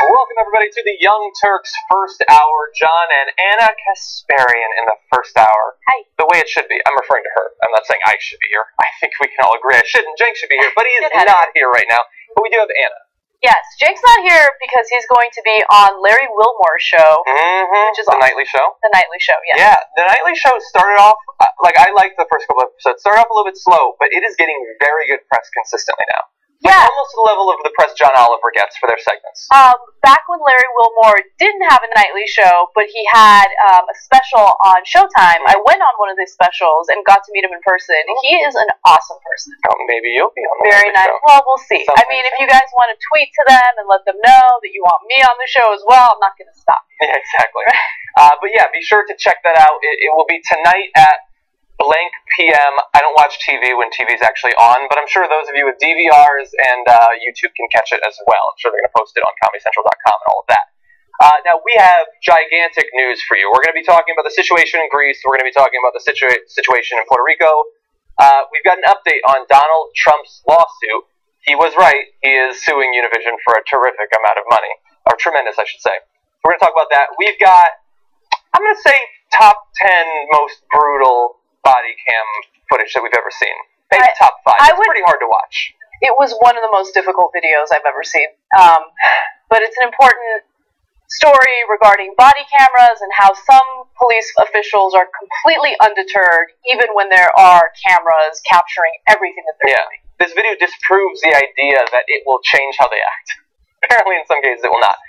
Welcome everybody to the Young Turks first hour. John and Anna Kasparian in the first hour. Hi. The way it should be. I'm referring to her. I'm not saying I should be here. I think we can all agree I shouldn't. Jake should be here, but he is not here right now. But we do have Anna. Yes, Jake's not here because he's going to be on Larry Wilmore's show, which is the nightly show. The nightly show, yes. Yeah, the nightly show started off I liked the first couple of episodes. Started off a little bit slow, but it is getting very good press consistently now. Yeah. Almost to the level of the press John Oliver gets for their segments. Back when Larry Wilmore didn't have a nightly show, but he had a special on Showtime, I went on one of his specials and got to meet him in person. He is an awesome person. Oh, maybe you'll be on the Very nice. show. Well, we'll see. I mean, if you guys want to tweet to them and let them know that you want me on the show as well, I'm not going to stop. Yeah, exactly. But yeah, be sure to check that out. It will be tonight at blank PM. I don't watch TV when TV's actually on, but I'm sure those of you with DVRs and YouTube can catch it as well. I'm sure they're going to post it on ComedyCentral.com and all of that. Now, we have gigantic news for you. We're going to be talking about the situation in Greece. We're going to be talking about the situation in Puerto Rico. We've got an update on Donald Trump's lawsuit. He was right. He is suing Univision for a terrific amount of money. Or tremendous, I should say. So we're going to talk about that. We've got, I'm going to say, top 10 most brutal body cam footage that we've ever seen. Maybe top 5. It's pretty hard to watch. It was one of the most difficult videos I've ever seen. But it's an important story regarding body cameras and how some police officials are completely undeterred even when there are cameras capturing everything that they're doing. This video disproves the idea that it will change how they act. Apparently, in some cases, it will not.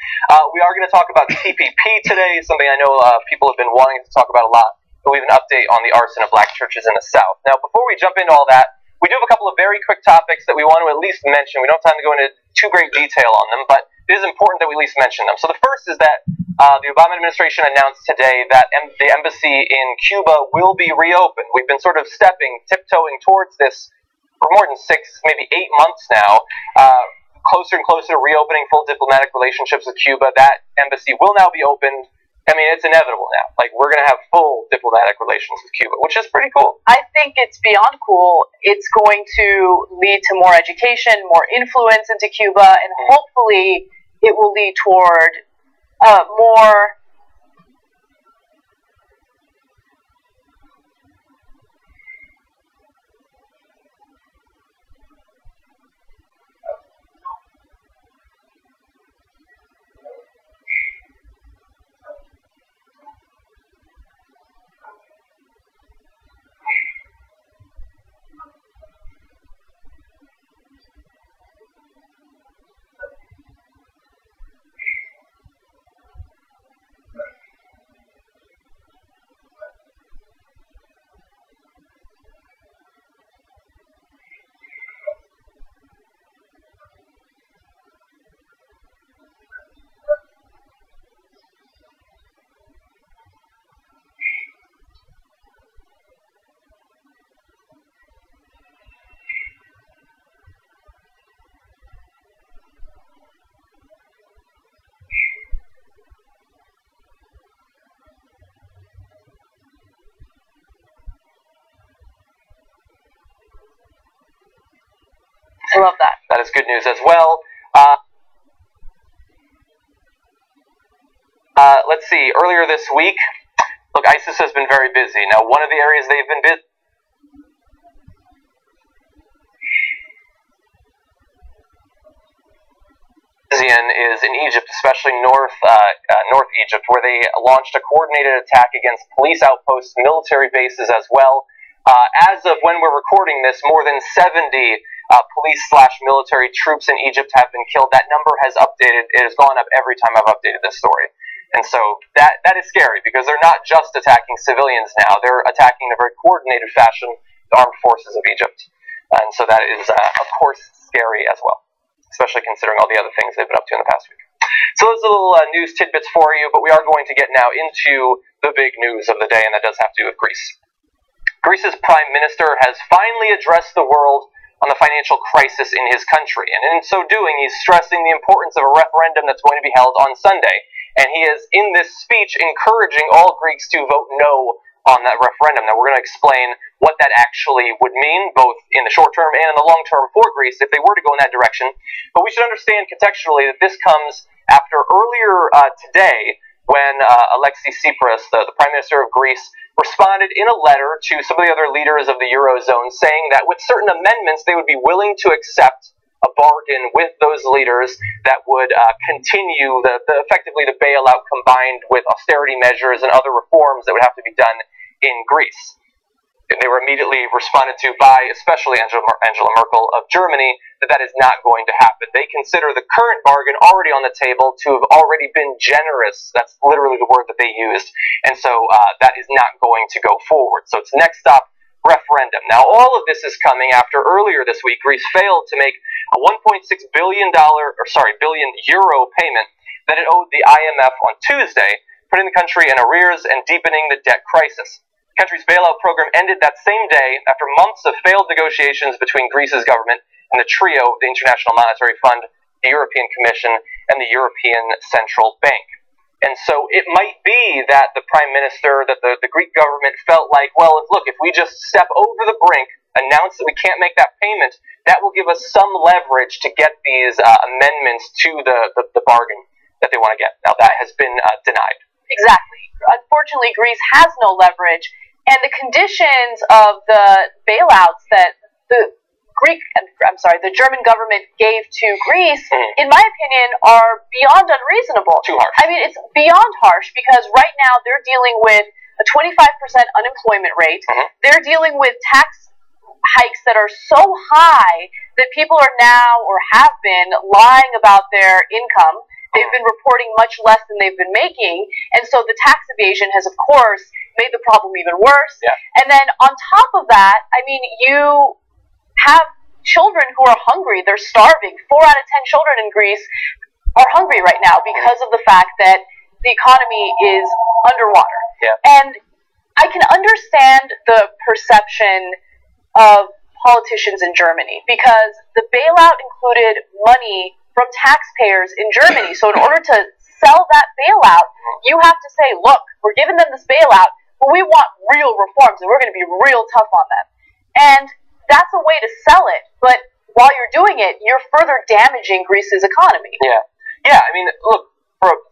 We are going to talk about TPP today, something I know people have been wanting to talk about a lot. We have an update on the arson of black churches in the South. Now, before we jump into all that, we do have a couple of very quick topics that we want to at least mention. We don't have time to go into too great detail on them, but it is important that we at least mention them. So the first is that the Obama administration announced today that the embassy in Cuba will be reopened. We've been sort of tiptoeing towards this for more than 6, maybe 8 months now. Closer and closer to reopening full diplomatic relationships with Cuba. That embassy will now be opened. I mean, it's inevitable now. Like, we're going to have full diplomatic relations with Cuba, which is pretty cool. I think it's beyond cool. It's going to lead to more education, more influence into Cuba, and hopefully it will lead toward more... I love that. That is good news as well. Let's see. Earlier this week, look, ISIS has been very busy. Now, one of the areas they've been busy is in Egypt, especially North Egypt, where they launched a coordinated attack against police outposts, military bases as well. As of when we're recording this, more than 70 police/military troops in Egypt have been killed. That number has updated. It has gone up every time I've updated this story. And so that is scary, because they're not just attacking civilians now. They're attacking in a very coordinated fashion the armed forces of Egypt. And so that is, of course, scary as well, especially considering all the other things they've been up to in the past week. So those are little news tidbits for you, but we are going to get now into the big news of the day, and that does have to do with Greece. Greece's prime minister has finally addressed the world on the financial crisis in his country, and in so doing, he's stressing the importance of a referendum that's going to be held on Sunday. And he is, in this speech, encouraging all Greeks to vote no on that referendum. Now, we're going to explain what that actually would mean, both in the short term and in the long term for Greece, if they were to go in that direction. But we should understand contextually that this comes after earlier today, when Alexis Tsipras, the Prime Minister of Greece, responded in a letter to some of the other leaders of the Eurozone, saying that with certain amendments, they would be willing to accept a bargain with those leaders that would continue effectively the bailout combined with austerity measures and other reforms that would have to be done in Greece. And they were immediately responded to by, especially Angela Merkel of Germany, that is not going to happen. They consider the current bargain already on the table to have already been generous. That's literally the word that they used. And so that is not going to go forward. So it's next stop, referendum. Now, all of this is coming after earlier this week, Greece failed to make a $1.6 billion euro payment that it owed the IMF on Tuesday, putting the country in arrears and deepening the debt crisis. The country's bailout program ended that same day after months of failed negotiations between Greece's government and the trio of the International Monetary Fund, the European Commission, and the European Central Bank. And so it might be that the Prime Minister, that the Greek government felt like, well, look, if we just step over the brink, announce that we can't make that payment, that will give us some leverage to get these amendments to the bargain that they want to get. Now, that has been denied. Exactly. Unfortunately, Greece has no leverage, and the conditions of the bailouts that the German government gave to Greece, in my opinion, are beyond unreasonable. Too harsh. I mean, it's beyond harsh, because right now they're dealing with a 25% unemployment rate. They're dealing with tax hikes that are so high that people are now, or have been, lying about their income. They've been reporting much less than they've been making, and so the tax evasion has, of course, made the problem even worse. Yeah. And then on top of that, I mean, you have children who are hungry. They're starving. 4 out of 10 children in Greece are hungry right now because of the fact that the economy is underwater. Yeah. And I can understand the perception of politicians in Germany, because the bailout included money from taxpayers in Germany. So in order to sell that bailout, you have to say, look, we're giving them this bailout, but we want real reforms, and we're going to be real tough on them. And that's a way to sell it, but while you're doing it, you're further damaging Greece's economy. Yeah. I mean, look,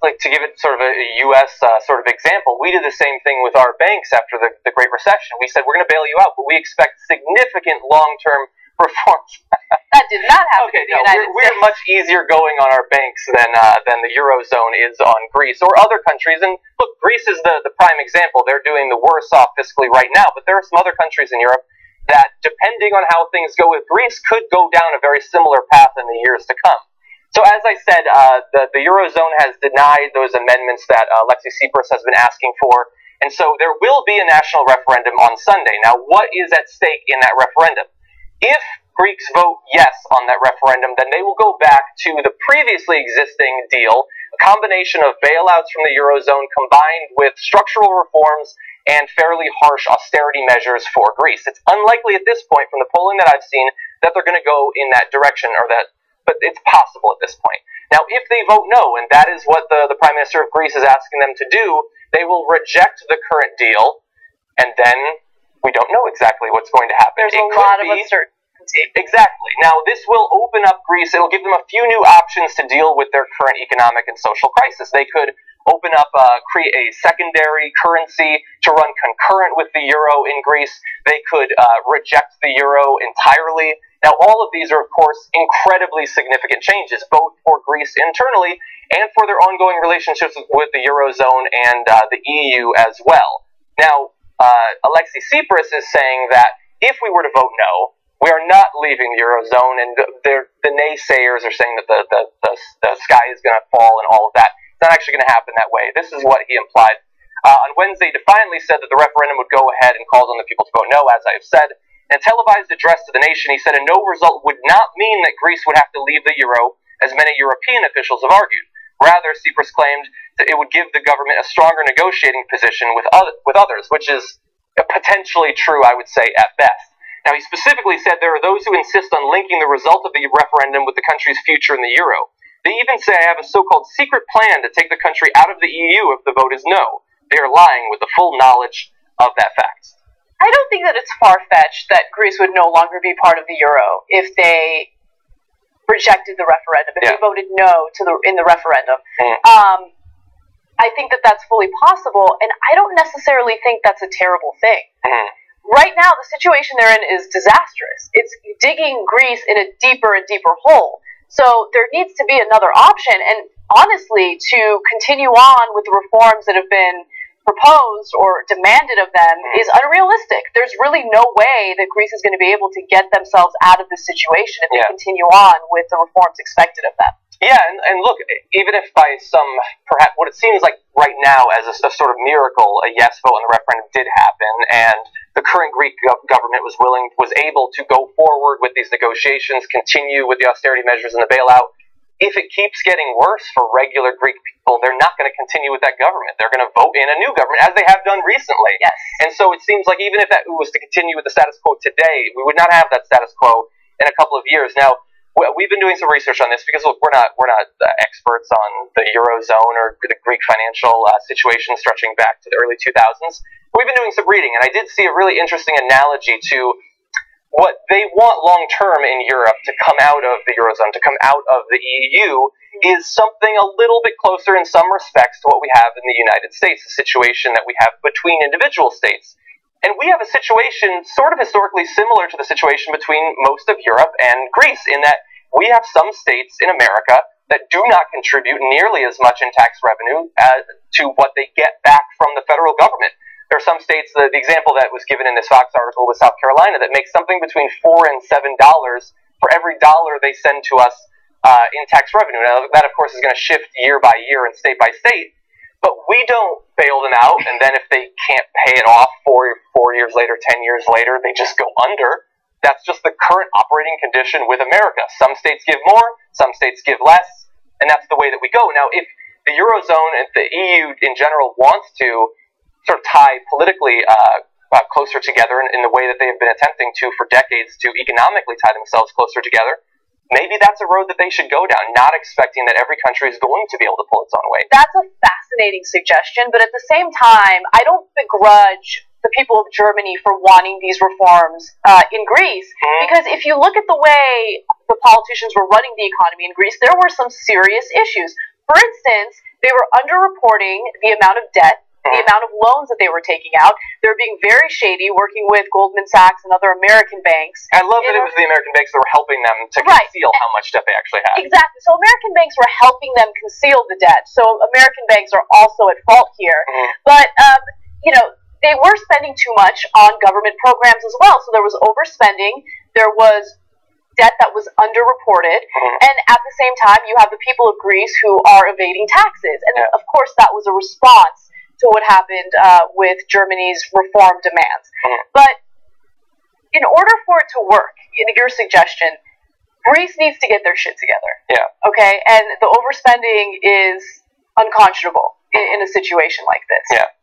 to give it sort of a U.S. Sort of example, we did the same thing with our banks after the Great Recession. We said, we're going to bail you out, but we expect significant long-term reforms. That did not happen in the United States. We're much easier going on our banks than the Eurozone is on Greece or other countries. And look, Greece is the prime example. They're doing the worst off fiscally right now, but there are some other countries in Europe that, depending on how things go with Greece, could go down a very similar path in the years to come. So as I said, the Eurozone has denied those amendments that Alexis Tsipras has been asking for, and so there will be a national referendum on Sunday. Now, what is at stake in that referendum? If Greeks vote yes on that referendum, then they will go back to the previously existing deal, a combination of bailouts from the Eurozone combined with structural reforms and fairly harsh austerity measures for Greece. It's unlikely at this point, from the polling that I've seen, that they're going to go in that direction, but it's possible at this point. Now, if they vote no, and that is what the Prime Minister of Greece is asking them to do, they will reject the current deal, and then we don't know exactly what's going to happen. There's a lot of uncertainty. uncertainty. Exactly. Now, this will open up Greece. It'll give them a few new options to deal with their current economic and social crisis. They could open up, create a secondary currency to run concurrent with the euro in Greece. They could reject the euro entirely. Now, all of these are, of course, incredibly significant changes, both for Greece internally and for their ongoing relationships with the eurozone and the EU as well. Now, Alexis Tsipras is saying that if we were to vote no, we are not leaving the eurozone, and the naysayers are saying that the sky is going to fall and all of that. It's not actually going to happen that way. This is what he implied. On Wednesday, defiantly said that the referendum would go ahead and called on the people to vote no, as I have said. In a televised address to the nation, he said a no result would not mean that Greece would have to leave the euro, as many European officials have argued. Rather, Tsipras claimed that it would give the government a stronger negotiating position with others, which is potentially true, I would say, at best. Now, he specifically said there are those who insist on linking the result of the referendum with the country's future in the euro. They even say I have a so-called secret plan to take the country out of the EU if the vote is no. They are lying with the full knowledge of that fact. I don't think that it's far-fetched that Greece would no longer be part of the euro if they rejected the referendum, if they voted no in the referendum. I think that that's fully possible, and I don't necessarily think that's a terrible thing. Right now, the situation they're in is disastrous. It's digging Greece in a deeper and deeper hole. So there needs to be another option, and honestly, to continue on with the reforms that have been proposed or demanded of them is unrealistic. There's really no way that Greece is going to be able to get themselves out of this situation if they continue on with the reforms expected of them. Yeah, and look, even if by some, perhaps what it seems like right now as a sort of miracle, a yes vote on the referendum did happen, and the current Greek government was able to go forward with these negotiations, continue with the austerity measures and the bailout. If it keeps getting worse for regular Greek people, they're not going to continue with that government. They're going to vote in a new government, as they have done recently. Yes. And so it seems like even if that was to continue with the status quo today, we would not have that status quo in a couple of years. Now, we've been doing some research on this because, look, we're not experts on the eurozone or the Greek financial situation stretching back to the early 2000s. We've been doing some reading, and I did see a really interesting analogy to what they want long-term in Europe to come out of the eurozone, to come out of the EU, is something a little bit closer in some respects to what we have in the United States, a situation that we have between individual states. And we have a situation sort of historically similar to the situation between most of Europe and Greece, in that we have some states in America that do not contribute nearly as much in tax revenue to what they get back from the federal government. There are some states, the example that was given in this Fox article was South Carolina, that makes something between $4 and $7 for every dollar they send to us in tax revenue. Now, that, of course, is going to shift year by year and state by state, but we don't bail them out, and then if they can't pay it off 4 years later, 10 years later, they just go under. That's just the current operating condition with America. Some states give more, some states give less, and that's the way that we go. Now, if the Eurozone and the EU in general wants to sort of tie politically closer together in the way that they have been attempting to for decades to economically tie themselves closer together, maybe that's a road that they should go down, not expecting that every country is going to be able to pull its own weight. That's a fascinating suggestion, but at the same time, I don't begrudge the people of Germany for wanting these reforms in Greece, because if you look at the way the politicians were running the economy in Greece, there were some serious issues. For instance, they were underreporting the amount of debt, the amount of loans that they were taking out. They were being very shady, working with Goldman Sachs and other American banks. I love that it was the American banks that were helping them to conceal how much debt they actually had. Exactly. So American banks were helping them conceal the debt. So American banks are also at fault here. But, they were spending too much on government programs as well. So there was overspending. There was debt that was underreported. And at the same time, you have the people of Greece who are evading taxes. And, of course, that was a response to what happened with Germany's reform demands. But in order for it to work, in your suggestion, Greece needs to get their shit together. Yeah. Okay? And the overspending is unconscionable in a situation like this. Yeah.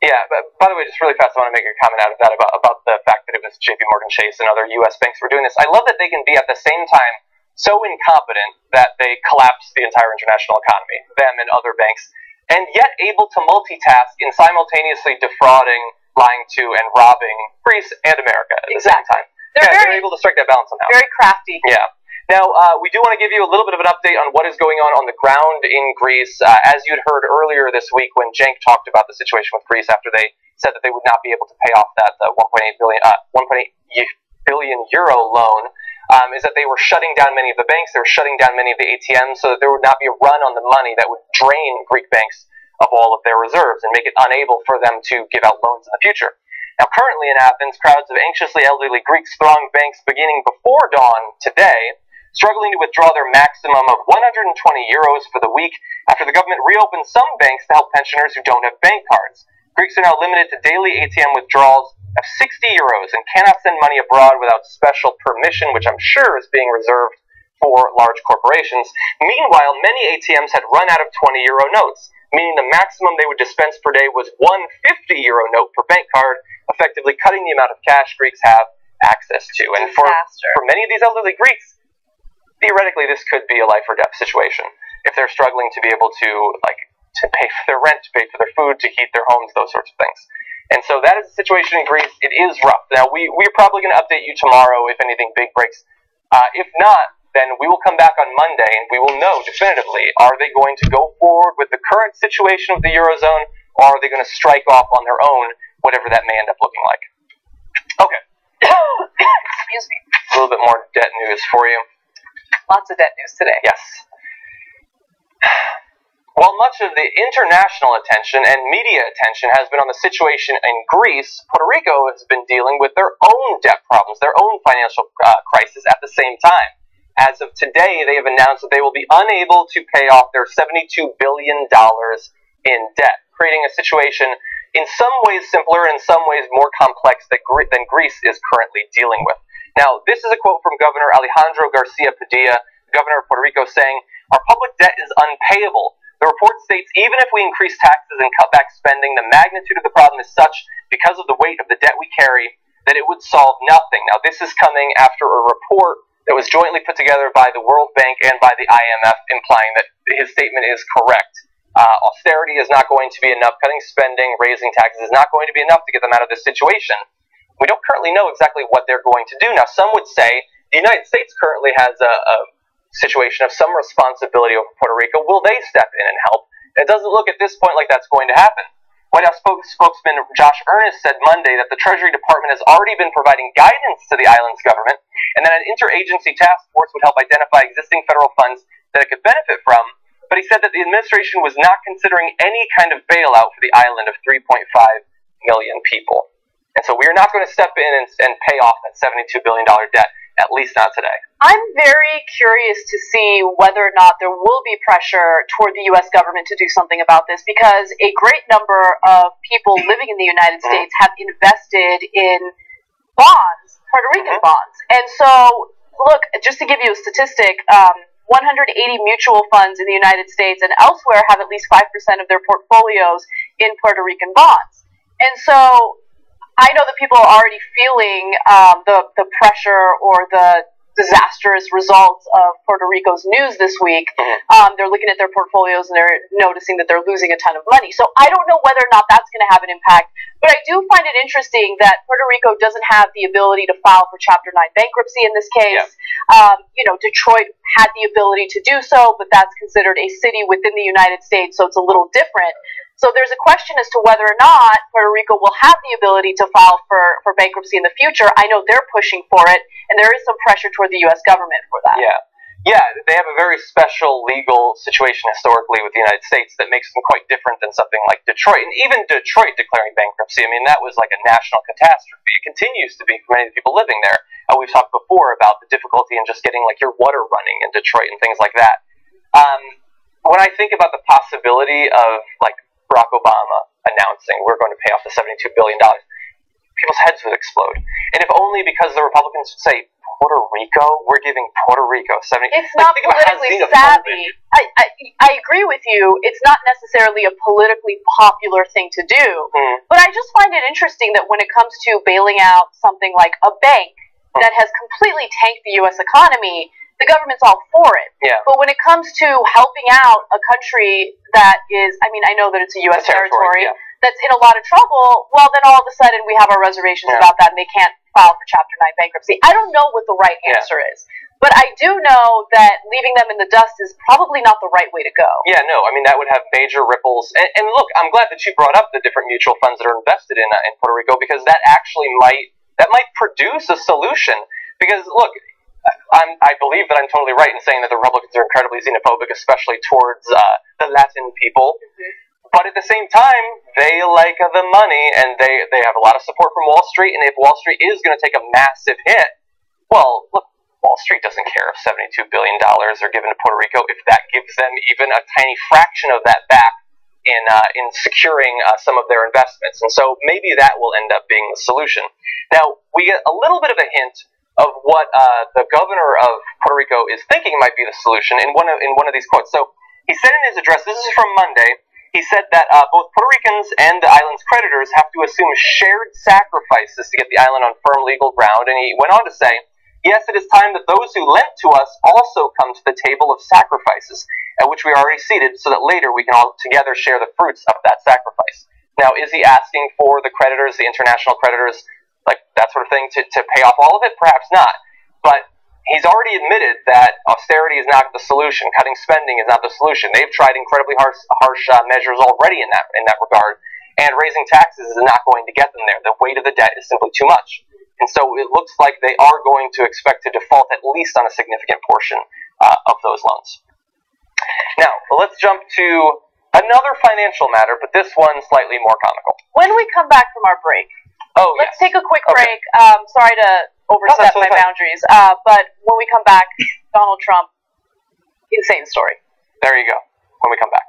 Yeah, but by the way, just really fast, I want to make a comment out of that about the fact that it was JP Morgan Chase and other U.S. banks were doing this. I love that they can be at the same time so incompetent that they collapse the entire international economy, them and other banks, and yet able to multitask in simultaneously defrauding, lying to, and robbing Greece and America at the same time. they're able to strike that balance somehow. Very crafty. Yeah. Now, we do want to give you a little bit of an update on what is going on the ground in Greece. As you'd heard earlier this week when Cenk talked about the situation with Greece after they said that they would not be able to pay off that 1.8 billion euro loan, is that they were shutting down many of the banks, they were shutting down many of the ATMs so that there would not be a run on the money that would drain Greek banks of all of their reserves and make it unable for them to give out loans in the future. Now, currently in Athens, crowds of anxiously elderly Greeks throng banks beginning before dawn today, struggling to withdraw their maximum of 120 euros for the week after the government reopened some banks to help pensioners who don't have bank cards. Greeks are now limited to daily ATM withdrawals of 60 euros and cannot send money abroad without special permission, which I'm sure is being reserved for large corporations. Meanwhile, many ATMs had run out of 20 euro notes, meaning the maximum they would dispense per day was one 50 euro note per bank card, effectively cutting the amount of cash Greeks have access to. And for many of these elderly Greeks, theoretically, this could be a life or death situation. If they're struggling to be able to pay for their rent, to pay for their food, to heat their homes, those sorts of things. And so that is the situation in Greece. It is rough. Now, we're probably going to update you tomorrow if anything big breaks. If not, then we will come back on Monday and we will know definitively, are they going to go forward with the current situation of the Eurozone, or are they going to strike off on their own, whatever that may end up looking like? Okay. Excuse me. A little bit more debt news for you. Lots of debt news today. Yes. While much of the international attention and media attention has been on the situation in Greece, Puerto Rico has been dealing with their own debt problems, their own financial crisis at the same time. As of today, they have announced that they will be unable to pay off their $72 billion in debt, creating a situation in some ways simpler, in some ways more complex than Greece is currently dealing with. Now, this is a quote from Governor Alejandro Garcia Padilla, governor of Puerto Rico, saying, "Our public debt is unpayable. The report states even if we increase taxes and cut back spending, the magnitude of the problem is such, because of the weight of the debt we carry, that it would solve nothing." Now, this is coming after a report that was jointly put together by the World Bank and by the IMF, implying that his statement is correct. Austerity is not going to be enough. Cutting spending, raising taxes is not going to be enough to get them out of this situation. We don't currently know exactly what they're going to do. Now, some would say the United States currently has a situation of some responsibility over Puerto Rico. Will they step in and help? It doesn't look at this point like that's going to happen. White House spokesman Josh Earnest said Monday that the Treasury Department has already been providing guidance to the island's government, and that an interagency task force would help identify existing federal funds that it could benefit from. But he said that the administration was not considering any kind of bailout for the island of 3.5 million people. And so we are not going to step in and pay off that $72 billion debt, at least not today. I'm very curious to see whether or not there will be pressure toward the U.S. government to do something about this, because a great number of people living in the United States have invested in bonds, Puerto Rican bonds. And so, look, just to give you a statistic, 180 mutual funds in the United States and elsewhere have at least 5% of their portfolios in Puerto Rican bonds. And so I know that people are already feeling the pressure or the disastrous results of Puerto Rico's news this week. They're looking at their portfolios and they're noticing that they're losing a ton of money. So I don't know whether or not that's going to have an impact, but I do find it interesting that Puerto Rico doesn't have the ability to file for Chapter 9 bankruptcy in this case. Detroit had the ability to do so, but that's considered a city within the United States, so it's a little different. So there's a question as to whether or not Puerto Rico will have the ability to file for bankruptcy in the future. I know they're pushing for it, and there is some pressure toward the U.S. government for that. Yeah, they have a very special legal situation historically with the United States that makes them quite different than something like Detroit. And even Detroit declaring bankruptcy, I mean, that was like a national catastrophe. It continues to be for many of the people living there. We've talked before about the difficulty in just getting like your water running in Detroit and things like that. When I think about the possibility of like Barack Obama announcing we're going to pay off the $72 billion, people's heads would explode. And if only because the Republicans would say, Puerto Rico? We're giving Puerto Rico 70. It's not politically savvy. I agree with you. It's not necessarily a politically popular thing to do. But I just find it interesting that when it comes to bailing out something like a bank that has completely tanked the U.S. economy, the government's all for it. But when it comes to helping out a country that is, I mean, I know that it's a U.S. territory that's in a lot of trouble, well, then all of a sudden we have our reservations about that, and they can't file for Chapter 9 bankruptcy. I don't know what the right answer is, but I do know that leaving them in the dust is probably not the right way to go. Yeah, no, I mean, that would have major ripples. And look, I'm glad that you brought up the different mutual funds that are invested in Puerto Rico, because that actually might produce a solution. Because, look, I believe that I'm totally right in saying that the Republicans are incredibly xenophobic, especially towards the Latin people. But at the same time, they like the money, and they have a lot of support from Wall Street, and if Wall Street is going to take a massive hit, well, look, Wall Street doesn't care if $72 billion are given to Puerto Rico if that gives them even a tiny fraction of that back in securing some of their investments. And so maybe that will end up being the solution. Now, we get a little bit of a hint of what the governor of Puerto Rico is thinking might be the solution in one of these quotes. So he said in his address, this is from Monday, he said that both Puerto Ricans and the island's creditors have to assume shared sacrifices to get the island on firm legal ground. And he went on to say, yes, it is time that those who lent to us also come to the table of sacrifices, at which we are already seated, so that later we can all together share the fruits of that sacrifice. Now, is he asking for the creditors, the international creditors, like that sort of thing, to pay off all of it? Perhaps not. But he's already admitted that austerity is not the solution. Cutting spending is not the solution. They've tried incredibly harsh measures already in that regard, and raising taxes is not going to get them there. The weight of the debt is simply too much. And so it looks like they are going to expect to default at least on a significant portion of those loans. Now, let's jump to another financial matter, but this one slightly more comical. When we come back from our break, let's take a quick break. Sorry to overstep my boundaries, but when we come back, Donald Trump, insane story. There you go, when we come back.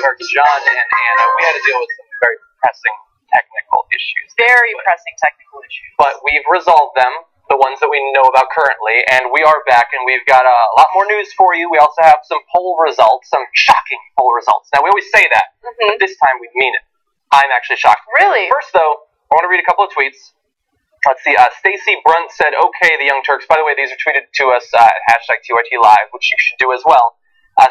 Turks, John and Anna, we had to deal with some very pressing technical issues. Very pressing technical issues. But we've resolved them, the ones that we know about currently, and we are back, and we've got a lot more news for you. We also have some poll results, some shocking poll results. Now, we always say that, but this time we mean it. I'm actually shocked. Really? First, though, I want to read a couple of tweets. Let's see, Stacy Brunt said, okay, the Young Turks. By the way, these are tweeted to us at hashtag TYT Live, which you should do as well.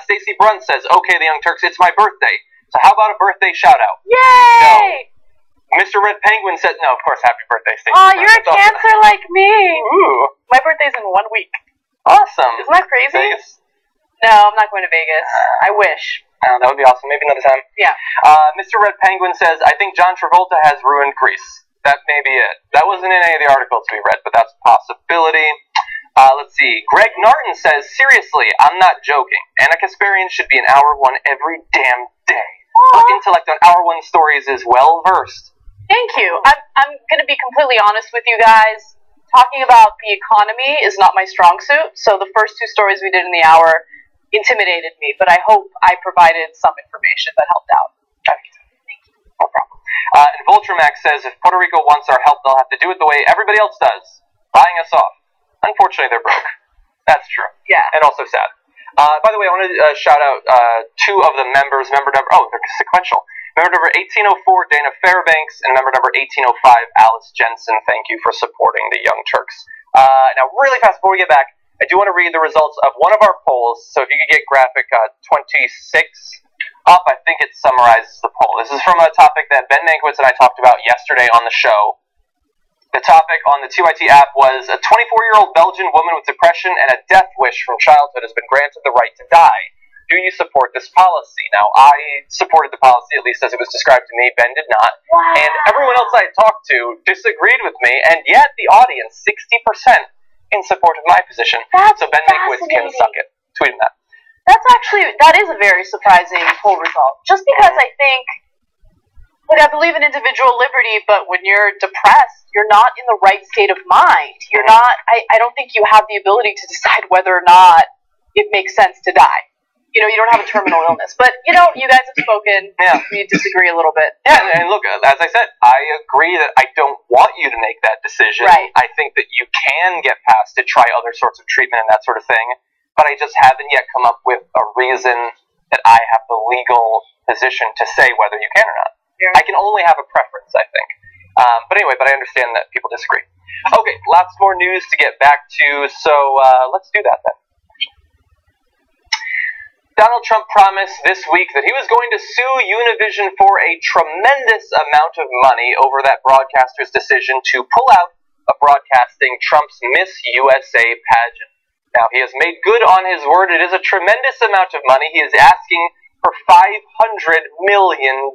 Stacy Brunt says, okay, the Young Turks, it's my birthday. So how about a birthday shout-out? Yay! No. Mr. Red Penguin said, no, of course, happy birthday, Stacy. Oh, you're a Cancer like me. Ooh. My birthday's in 1 week. Awesome. Isn't that crazy? Vegas? No, I'm not going to Vegas. I wish. Oh, that would be awesome. Maybe another time. Yeah. Mr. Red Penguin says, I think John Travolta has ruined Greece. That may be it. That wasn't in any of the articles we read, but that's a possibility. Let's see. Greg Narton says, seriously, I'm not joking. Anna Kasparian should be an Hour 1 every damn day. Her intellect on Hour 1 stories is well versed. Thank you. I'm going to be completely honest with you guys. Talking about the economy is not my strong suit, so the first 2 stories we did in the hour intimidated me, but I hope I provided some information that helped out. Thank you. No problem. And Voltramax says, if Puerto Rico wants our help, they'll have to do it the way everybody else does, buying us off. Unfortunately, they're broke. That's true. Yeah. And also sad. By the way, I want to shout out 2 of the members. Member number, they're sequential. Member number 1804, Dana Fairbanks, and member number 1805, Alice Jensen. Thank you for supporting the Young Turks. Now, really fast before we get back, I do want to read the results of one of our polls. So if you could get graphic 26 up, I think it summarizes the poll. This is from a topic that Ben Mankiewicz and I talked about yesterday on the show. The topic on the TYT app was a 24-year-old Belgian woman with depression and a death wish from childhood has been granted the right to die. Do you support this policy? Now, I supported the policy, at least as it was described to me. Ben did not. Wow. And everyone else I talked to disagreed with me, and yet the audience, 60% in support of my position. That's so Ben Mankiewicz can suck it. Tweet him that. That is a very surprising poll result. Just because I think, look, I believe in individual liberty, but when you're depressed, you're not in the right state of mind. You're not, I don't think you have the ability to decide whether or not it makes sense to die. You know, you don't have a terminal illness. But, you know, you guys have spoken. Yeah. We disagree a little bit. Yeah, and look, as I said, I agree that I don't want you to make that decision. Right. I think that you can get past it, try other sorts of treatment and that sort of thing, but I just haven't yet come up with a reason that I have the legal position to say whether you can or not. Yeah. I can only have a preference, I think. But anyway, I understand that people disagree. Okay, lots more news to get back to, so let's do that then. Donald Trump promised this week that he was going to sue Univision for a tremendous amount of money over that broadcaster's decision to pull out of broadcasting Trump's Miss USA pageant. Now, he has made good on his word. It is a tremendous amount of money. He is asking for $500 million.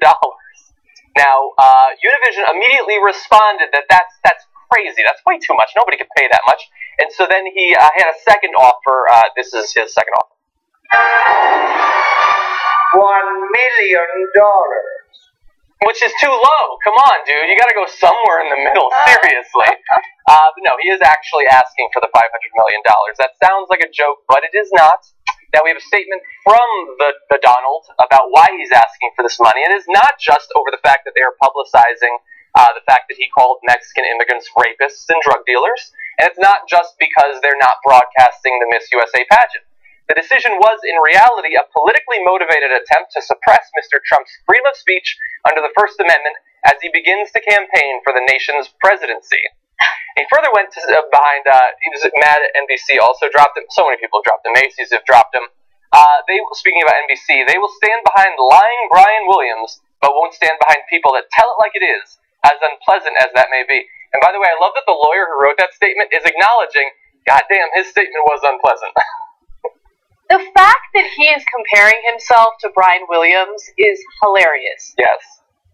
Now, Univision immediately responded that that's crazy. That's way too much. Nobody could pay that much. And so then he had a second offer. This is his second offer. $1 million. Which is too low. Come on, dude. You gotta go somewhere in the middle, seriously. But no, he is actually asking for the $500 million. That sounds like a joke, but it is not. Now, we have a statement from the Donald about why he's asking for this money. It is not just over the fact that they are publicizing the fact that he called Mexican immigrants rapists and drug dealers. And it's not just because they're not broadcasting the Miss USA pageant. The decision was, in reality, a politically motivated attempt to suppress Mr. Trump's freedom of speech under the First Amendment as he begins to campaign for the nation's presidency. He further went behind, he was mad at NBC, also dropped him. So many people have dropped him. Macy's have dropped him. Speaking about NBC, they will stand behind lying Brian Williams, but won't stand behind people that tell it like it is, as unpleasant as that may be. And by the way, I love that the lawyer who wrote that statement is acknowledging, goddamn, his statement was unpleasant. The fact that he is comparing himself to Brian Williams is hilarious. Yes.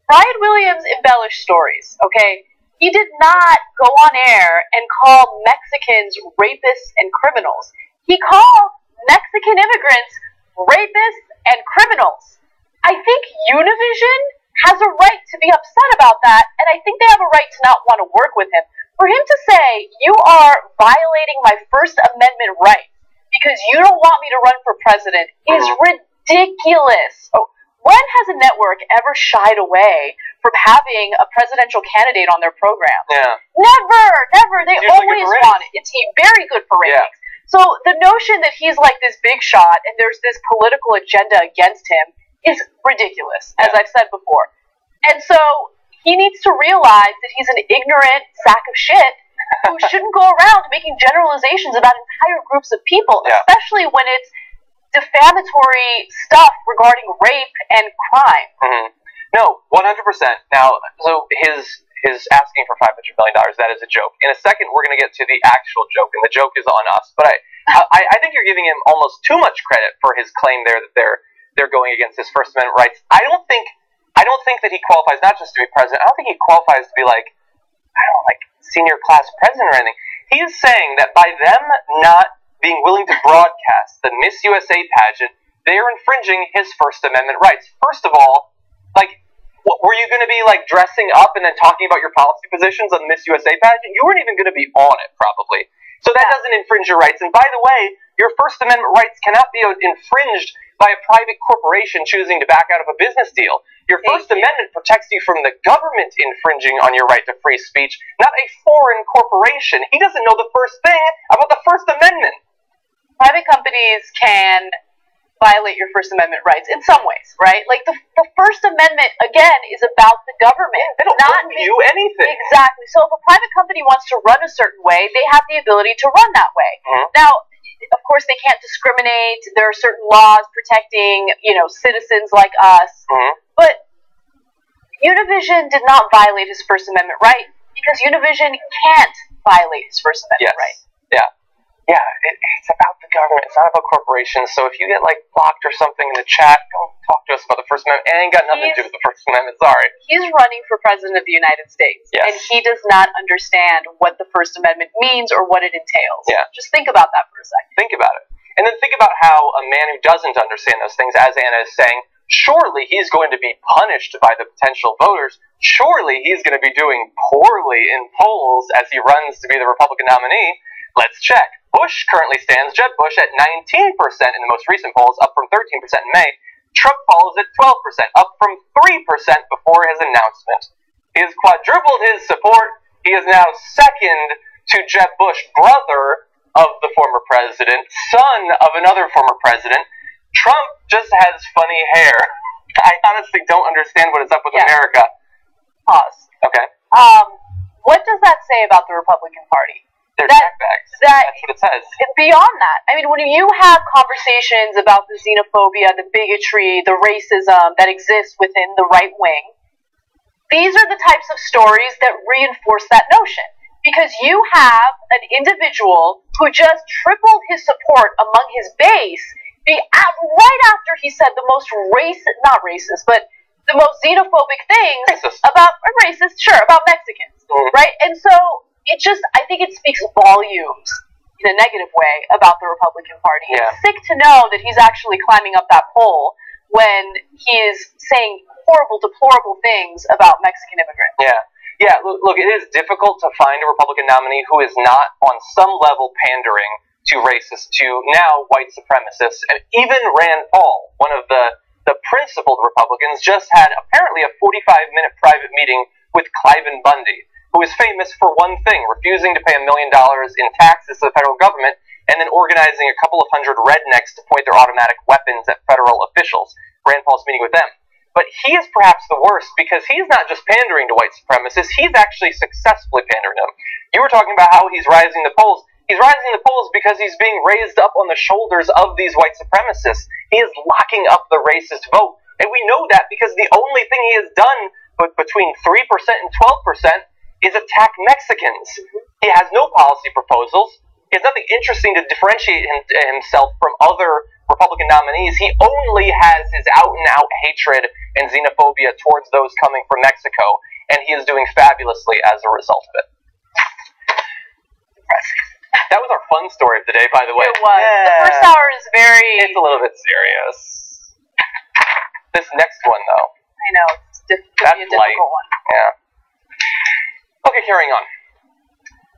Brian Williams embellished stories, okay? He did not go on air and call Mexicans rapists and criminals. He called Mexican immigrants rapists and criminals. I think Univision has a right to be upset about that, and I think they have a right to not want to work with him. For him to say, you are violating my First Amendment rights because you don't want me to run for president is ridiculous. Oh, when has a network ever shied away from having a presidential candidate on their program? Yeah. Never. They always want it. It's very good for ratings. Yeah. So the notion that he's like this big shot and there's this political agenda against him is ridiculous, as I've said before. And so he needs to realize that he's an ignorant sack of shit who shouldn't go around making generalizations about entire groups of people, especially when it's defamatory stuff regarding rape and crime. Mm-hmm. No, 100%. Now, so his asking for $500 million, that is a joke. In a second, we're going to get to the actual joke, and the joke is on us. But I think you're giving him almost too much credit for his claim there that they're going against his First Amendment rights. I don't think that he qualifies not just to be president. I don't think he qualifies to be like senior class president or anything. He is saying that by them not being willing to broadcast the Miss USA pageant, they are infringing his First Amendment rights. First of all, were you going to be dressing up and then talking about your policy positions on the Miss USA pageant? You weren't even going to be on it, probably. So that doesn't infringe your rights. And by the way, your First Amendment rights cannot be infringed by a private corporation choosing to back out of a business deal. Your First Amendment protects you from the government infringing on your right to free speech, not a foreign corporation. He doesn't know the first thing about the First Amendment. Private companies can violate your First Amendment rights in some ways, right? Like the First Amendment, again, is about the government. They don't owe you anything. Exactly. So if a private company wants to run a certain way, they have the ability to run that way. Mm-hmm. Now, of course, they can't discriminate. There are certain laws protecting, citizens like us. Mm-hmm. But Univision did not violate his First Amendment right because Univision can't violate his First Amendment right. Yeah. Yeah, it's about the government. It's not about corporations. So if you get blocked or something in the chat, don't talk to us about the First Amendment. It ain't got nothing to do with the First Amendment. Sorry. He's running for president of the United States, and he does not understand what the First Amendment means or what it entails. Yeah. Just think about that for a second. Think about it, and then think about how a man who doesn't understand those things, as Anna is saying, surely he's going to be punished by the potential voters. Surely he's going to be doing poorly in polls as he runs to be the Republican nominee. Let's check. Bush currently stands, Jeb Bush, at 19% in the most recent polls, up from 13% in May. Trump follows at 12%, up from 3% before his announcement. He has quadrupled his support. He is now second to Jeb Bush, brother of the former president, son of another former president. Trump just has funny hair. I honestly don't understand what is up with America. Pause. Okay. What does that say about the Republican Party? They're jackbags. That's what it says. Beyond that, I mean, when you have conversations about the xenophobia, the bigotry, the racism that exists within the right wing, these are the types of stories that reinforce that notion. Because you have an individual who just tripled his support among his base right after he said the most not racist, but the most xenophobic things about Mexicans, right? And so I think it speaks volumes in a negative way about the Republican Party. Yeah. It's sick to know that he's actually climbing up that pole when he is saying horrible, deplorable things about Mexican immigrants. Yeah. Look, it is difficult to find a Republican nominee who is not on some level pandering to racists, to now white supremacists, and even Rand Paul, one of the principled Republicans, just had apparently a 45-minute private meeting with Cliven Bundy, who is famous for one thing, refusing to pay $1 million in taxes to the federal government and then organizing a couple of hundred rednecks to point their automatic weapons at federal officials. Rand Paul's meeting with them. But he is perhaps the worst, because he's not just pandering to white supremacists, he's actually successfully pandering to them. You were talking about how he's rising the polls. He's rising the polls because he's being raised up on the shoulders of these white supremacists. He is locking up the racist vote. And we know that because the only thing he has done between 3% and 12% is attack Mexicans. He has no policy proposals. He has nothing interesting to differentiate himself from other Republican nominees. He only has his out-and-out hatred and xenophobia towards those coming from Mexico, and he is doing fabulously as a result of it. That was our fun story of the day, by the way. It was. Yeah. The first hour is It's a little bit serious. This next one, though. I know. It's a difficult one. Yeah. Okay, carrying on.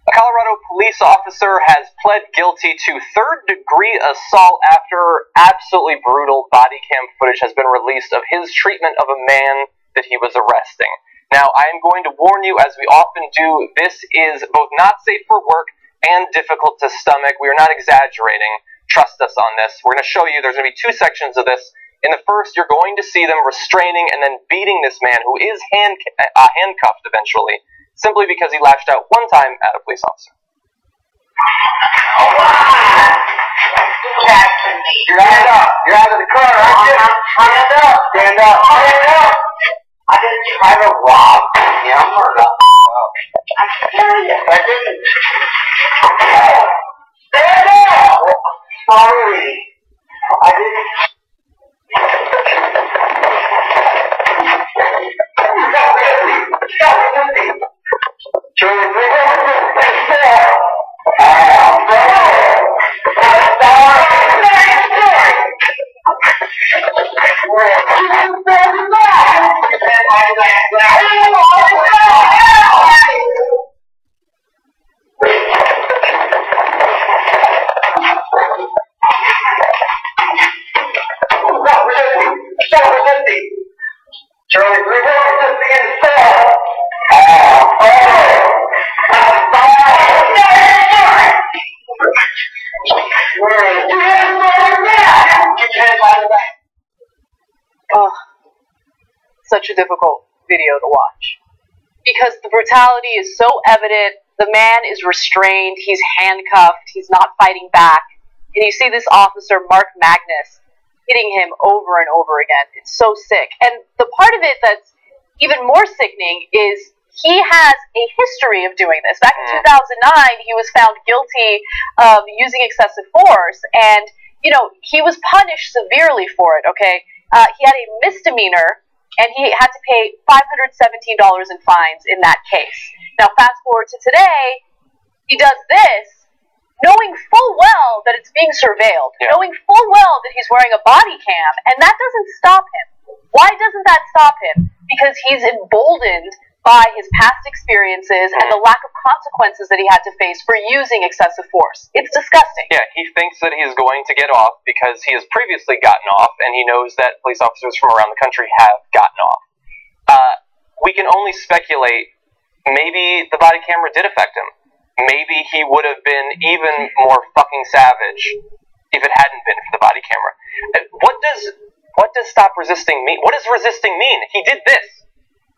A Colorado police officer has pled guilty to third-degree assault after absolutely brutal body cam footage has been released of his treatment of a man that he was arresting. Now, I am going to warn you, as we often do, this is both not safe for work and difficult to stomach. We are not exaggerating. Trust us on this. We're going to show you, there's going to be two sections of this. In the first, you're going to see them restraining and then beating this man, who is handcuffed eventually, simply because he lashed out one time at a police officer. Stand up. You're out of the car, aren't you? Stand up. Stand up. Stand up. I didn't try to rob him or the I'm serious. I didn't. Stand up. Sorry. I didn't. Such a difficult video to watch because the brutality is so evident. The man is restrained, he's handcuffed, he's not fighting back, and you see this officer, Mark Magnus, hitting him over and over again. It's so sick. And the part of it that's even more sickening is he has a history of doing this. Back in 2009, he was found guilty of using excessive force, and he was punished severely for it. Okay, he had a misdemeanor, and he had to pay $517 in fines in that case. Now, fast forward to today, he does this, knowing full well that it's being surveilled, knowing full well that he's wearing a body cam, and that doesn't stop him. Why doesn't that stop him? Because he's emboldened by his past experiences and the lack of consequences that he had to face for using excessive force. It's disgusting. Yeah, he thinks that he's going to get off because he has previously gotten off, and he knows that police officers from around the country have gotten off. We can only speculate. Maybe the body camera did affect him. Maybe he would have been even more fucking savage if it hadn't been for the body camera. What does stop resisting mean? What does resisting mean? He did this.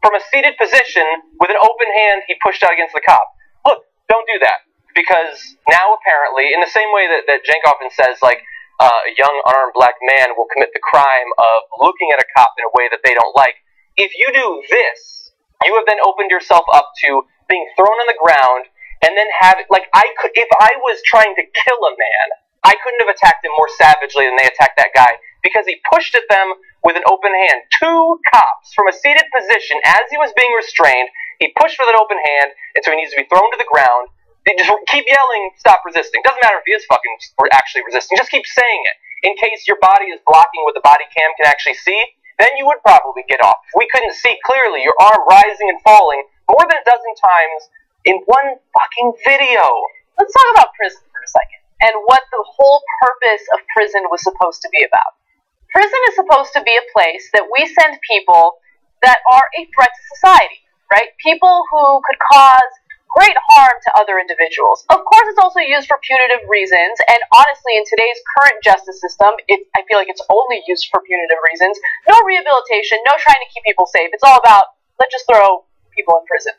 From a seated position, with an open hand, he pushed out against the cop. Look, don't do that. Because now, apparently, in the same way that Cenk often says, like, a young unarmed black man will commit the crime of looking at a cop in a way that they don't like, if you do this, you have then opened yourself up to being thrown on the ground, and then if I was trying to kill a man, I couldn't have attacked him more savagely than they attacked that guy, because he pushed at them with an open hand. Two cops from a seated position as he was being restrained. He pushed with an open hand, and so he needs to be thrown to the ground. They just keep yelling, stop resisting. Doesn't matter if he is fucking actually resisting. Just keep saying it. In case your body is blocking what the body cam can actually see, then you would probably get off. If we couldn't see clearly your arm rising and falling more than a dozen times in one fucking video. Let's talk about prison for a second and what the whole purpose of prison was supposed to be about. Prison is supposed to be a place that we send people that are a threat to society, right? People who could cause great harm to other individuals. Of course, it's also used for punitive reasons, and honestly, in today's current justice system, I feel like it's only used for punitive reasons. No rehabilitation, no trying to keep people safe. It's all about, let's just throw people in prison.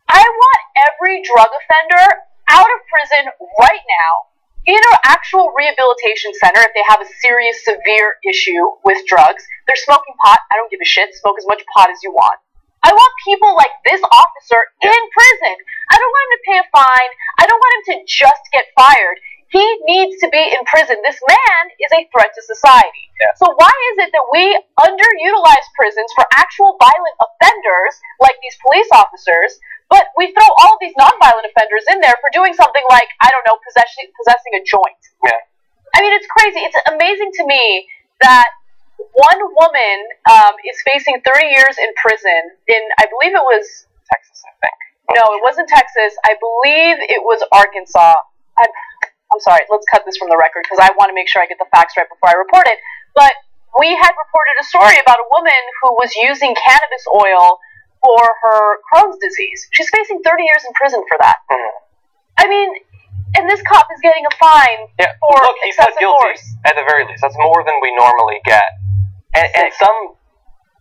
I want every drug offender out of prison right now, in an actual rehabilitation center if they have a serious, severe issue with drugs. They're smoking pot. I don't give a shit. Smoke as much pot as you want. I want people like this officer in prison. I don't want him to pay a fine. I don't want him to just get fired. He needs to be in prison. This man is a threat to society. Yeah. So why is it that we underutilize prisons for actual violent offenders, like these police officers, but we throw all of these nonviolent offenders in there for doing something like, I don't know, possessing a joint? Yeah. I mean, it's crazy. It's amazing to me that one woman is facing 30 years in prison in, I believe it was Texas, I think. No, it wasn't Texas. I believe it was Arkansas. I'm sorry, let's cut this from the record because I want to make sure I get the facts right before I report it. But we had reported a story about a woman who was using cannabis oil for her Crohn's disease. She's facing 30 years in prison for that. I mean, and this cop is getting a fine for excessive force. At the very least. That's more than we normally get. And some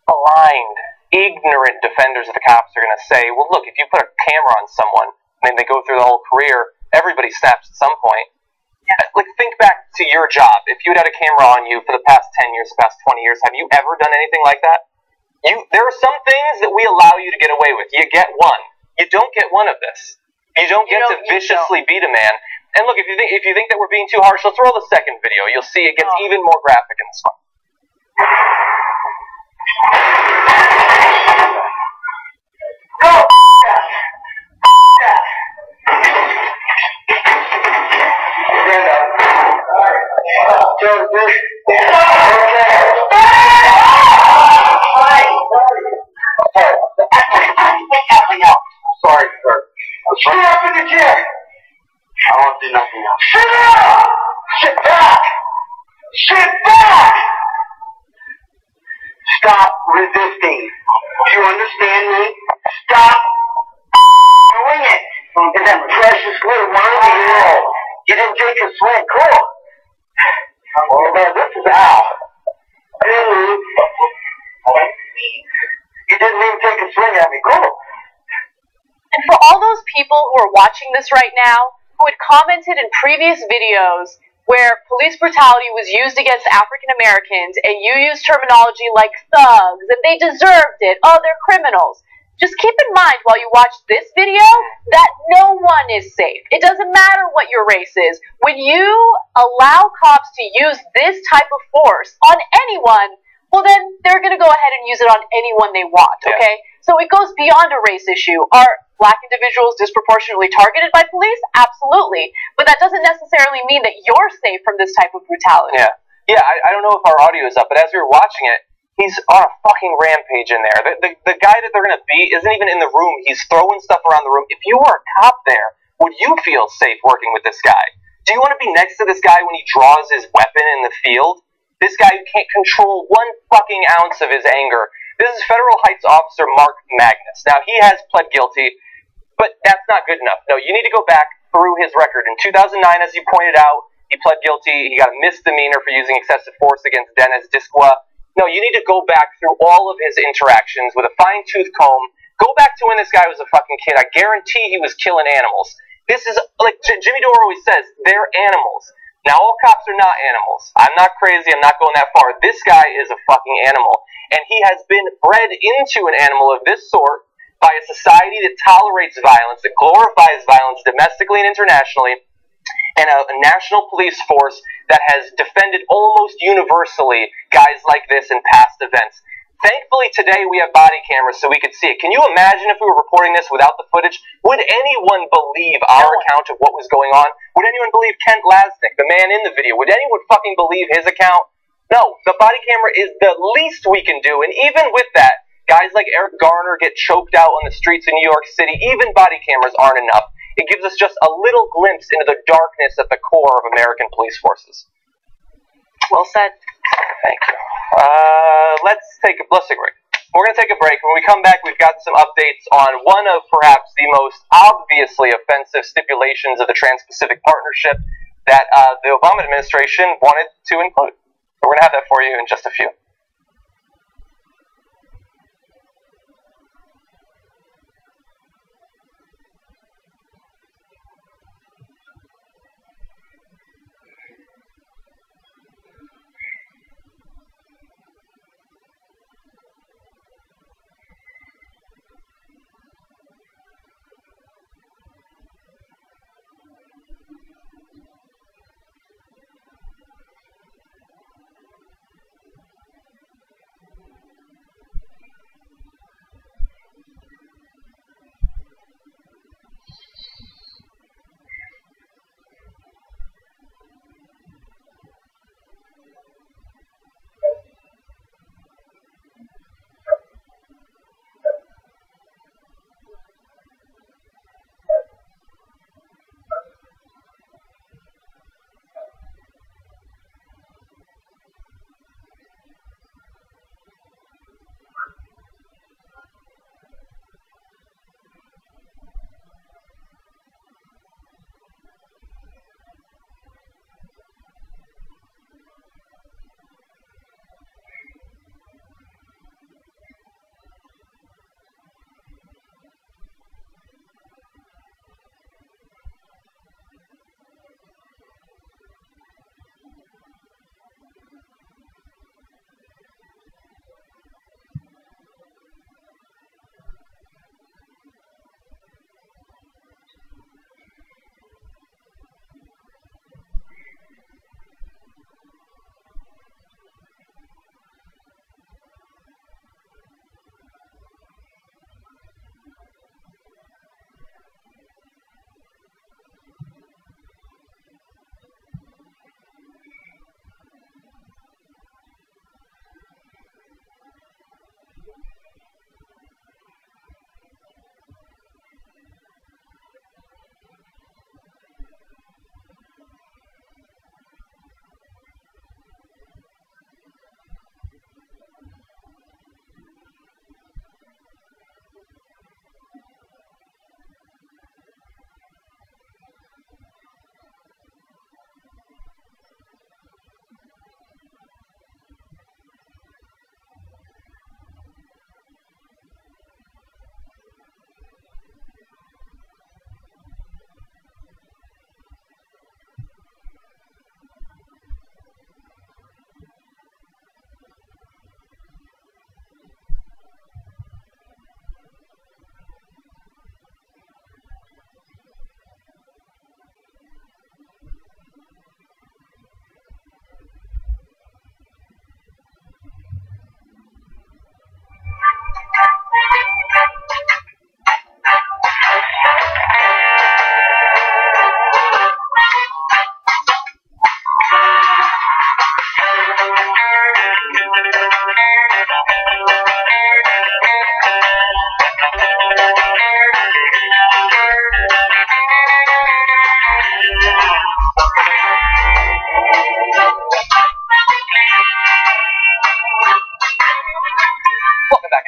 blind, ignorant defenders of the cops are going to say, well, look, if you put a camera on someone and then they go through the whole career, everybody snaps at some point. Yeah. Like, think back to your job. If you had a camera on you for the past 10 years, the past 20 years, have you ever done anything like that? There are some things that we allow you to get away with. You get one. You don't get one of this. You don't get to viciously beat a man. And look, if you think that we're being too harsh, let's roll the second video. You'll see it gets even more graphic in this one. Go! Sorry, sir. Shut up in the chair. I won't do nothing else. Shut up! Sit back! Sit back! Stop resisting. Do you understand me? Stop doing it. And that precious little 1-year-old. You didn't take a swing. Cool. Well, this is Al. You didn't even take a swing at me. Cool. And for all those people who are watching this right now, who had commented in previous videos where police brutality was used against African Americans, and you used terminology like thugs, and they deserved it, oh, they're criminals. Just keep in mind while you watch this video that no one is safe. It doesn't matter what your race is. When you allow cops to use this type of force on anyone, well then they're going to go ahead and use it on anyone they want, okay? So it goes beyond a race issue. Are black individuals disproportionately targeted by police? Absolutely. But that doesn't necessarily mean that you're safe from this type of brutality. Yeah, I don't know if our audio is up, but as we were watching it, he's on a fucking rampage in there. The guy that they're going to beat isn't even in the room. He's throwing stuff around the room. If you were a cop there, would you feel safe working with this guy? Do you want to be next to this guy when he draws his weapon in the field? This guy who can't control one fucking ounce of his anger. This is Federal Heights Officer Mark Magnus. Now, he has pled guilty, but that's not good enough. No, you need to go back through his record. In 2009, as you pointed out, he pled guilty. He got a misdemeanor for using excessive force against Dennis Disqua. No, you need to go back through all of his interactions with a fine-tooth comb. Go back to when this guy was a fucking kid. I guarantee he was killing animals. This is, like Jimmy Dore always says, they're animals. Now, all cops are not animals. I'm not crazy. I'm not going that far. This guy is a fucking animal. And he has been bred into an animal of this sort by a society that tolerates violence, that glorifies violence domestically and internationally, and a national police force that has defended almost universally guys like this in past events. Thankfully, today we have body cameras so we could see it. Can you imagine if we were reporting this without the footage? Would anyone believe our account of what was going on? Would anyone believe Kent Lasnik, the man in the video? Would anyone fucking believe his account? No, the body camera is the least we can do, and even with that, guys like Eric Garner get choked out on the streets of New York City. Even body cameras aren't enough. It gives us just a little glimpse into the darkness at the core of American police forces. Well said. Thank you. Let's take a break. We're going to take a break. When we come back, we've got some updates on one of perhaps the most obviously offensive stipulations of the Trans-Pacific Partnership that the Obama administration wanted to include. We're going to have that for you in just a few.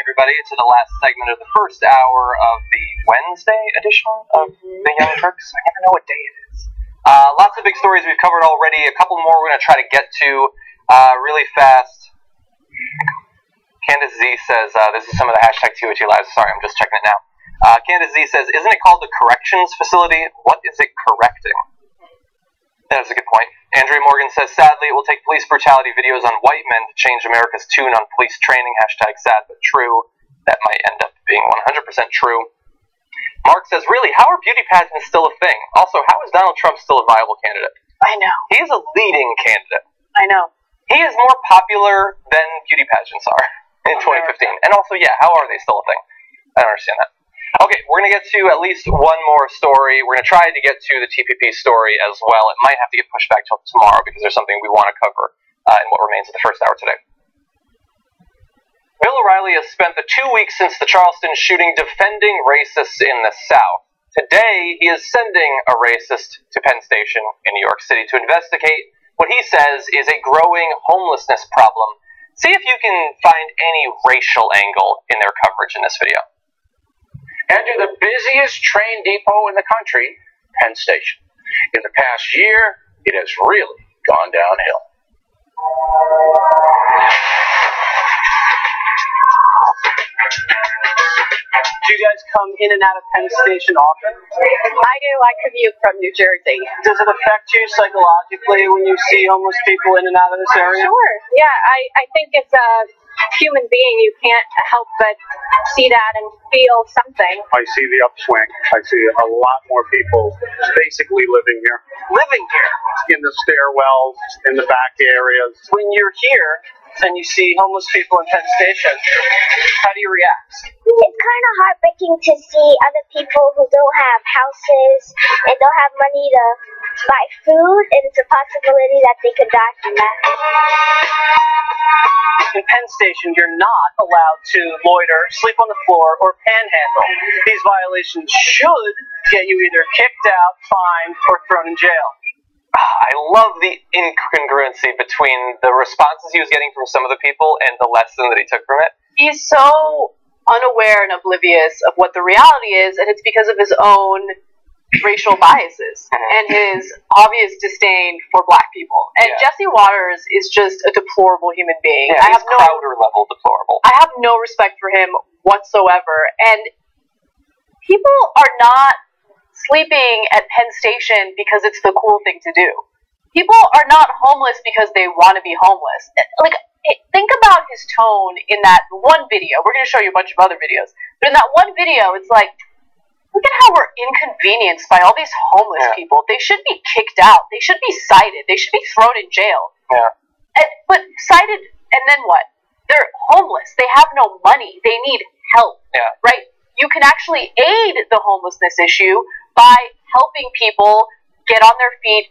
Everybody, to the last segment of the first hour of the Wednesday edition of the Young Turks. I never know what day it is. Lots of big stories we've covered already. A couple more we're going to try to get to really fast. Candace Z says, this is some of the hashtag TOT Lives. Sorry, I'm just checking it now. Candace Z says, isn't it called the corrections facility? What is it correcting? That's a good point. Andrea Morgan says, sadly, it will take police brutality videos on white men to change America's tune on police training. Hashtag sad but true. That might end up being 100% true. Mark says, really, how are beauty pageants still a thing? Also, how is Donald Trump still a viable candidate? I know. He is a leading candidate. I know. He is more popular than beauty pageants are in 2015. And also, yeah, how are they still a thing? I don't understand that. Okay, we're going to get to at least one more story. We're going to try to get to the TPP story as well. It might have to get pushed back till tomorrow because there's something we want to cover in what remains of the first hour today. Bill O'Reilly has spent the 2 weeks since the Charleston shooting defending racists in the South. Today, he is sending a racist to Penn Station in New York City to investigate what he says is a growing homelessness problem See if you can find any racial angle in their coverage in this video. Enter the busiest train depot in the country, Penn Station. In the past year, it has really gone downhill. Do you guys come in and out of Penn Station often? I do. I commute from New Jersey. Does it affect you psychologically when you see homeless people in and out of this area? Sure. Yeah, I think as a human being, you can't help but see that and feel something. I see the upswing. I see a lot more people basically living here. Living here? In the stairwells, in the back areas. When you're here and you see homeless people in Penn Station, how do you react? It's kind of heartbreaking to see other people who don't have houses and don't have money to buy food, and it's a possibility that they could die from that. In Penn Station, you're not allowed to loiter, sleep on the floor, or panhandle. These violations should get you either kicked out, fined, or thrown in jail. I love the incongruency between the responses he was getting from some of the people and the lesson that he took from it. He's so unaware and oblivious of what the reality is, and it's because of his own racial biases and his obvious disdain for black people. And Jesse Waters is just a deplorable human being. Yeah, he's Crowder level deplorable. I have no respect for him whatsoever. And people are not sleeping at Penn Station because it's the cool thing to do. People are not homeless because they want to be homeless. Like, think about his tone in that one video. We're going to show you a bunch of other videos. But in that one video, it's like, look at how we're inconvenienced by all these homeless people. They should be kicked out. They should be cited. They should be thrown in jail. But cited, and then what? They're homeless. They have no money. They need help. Right? You can actually aid the homelessness issue by helping people get on their feet,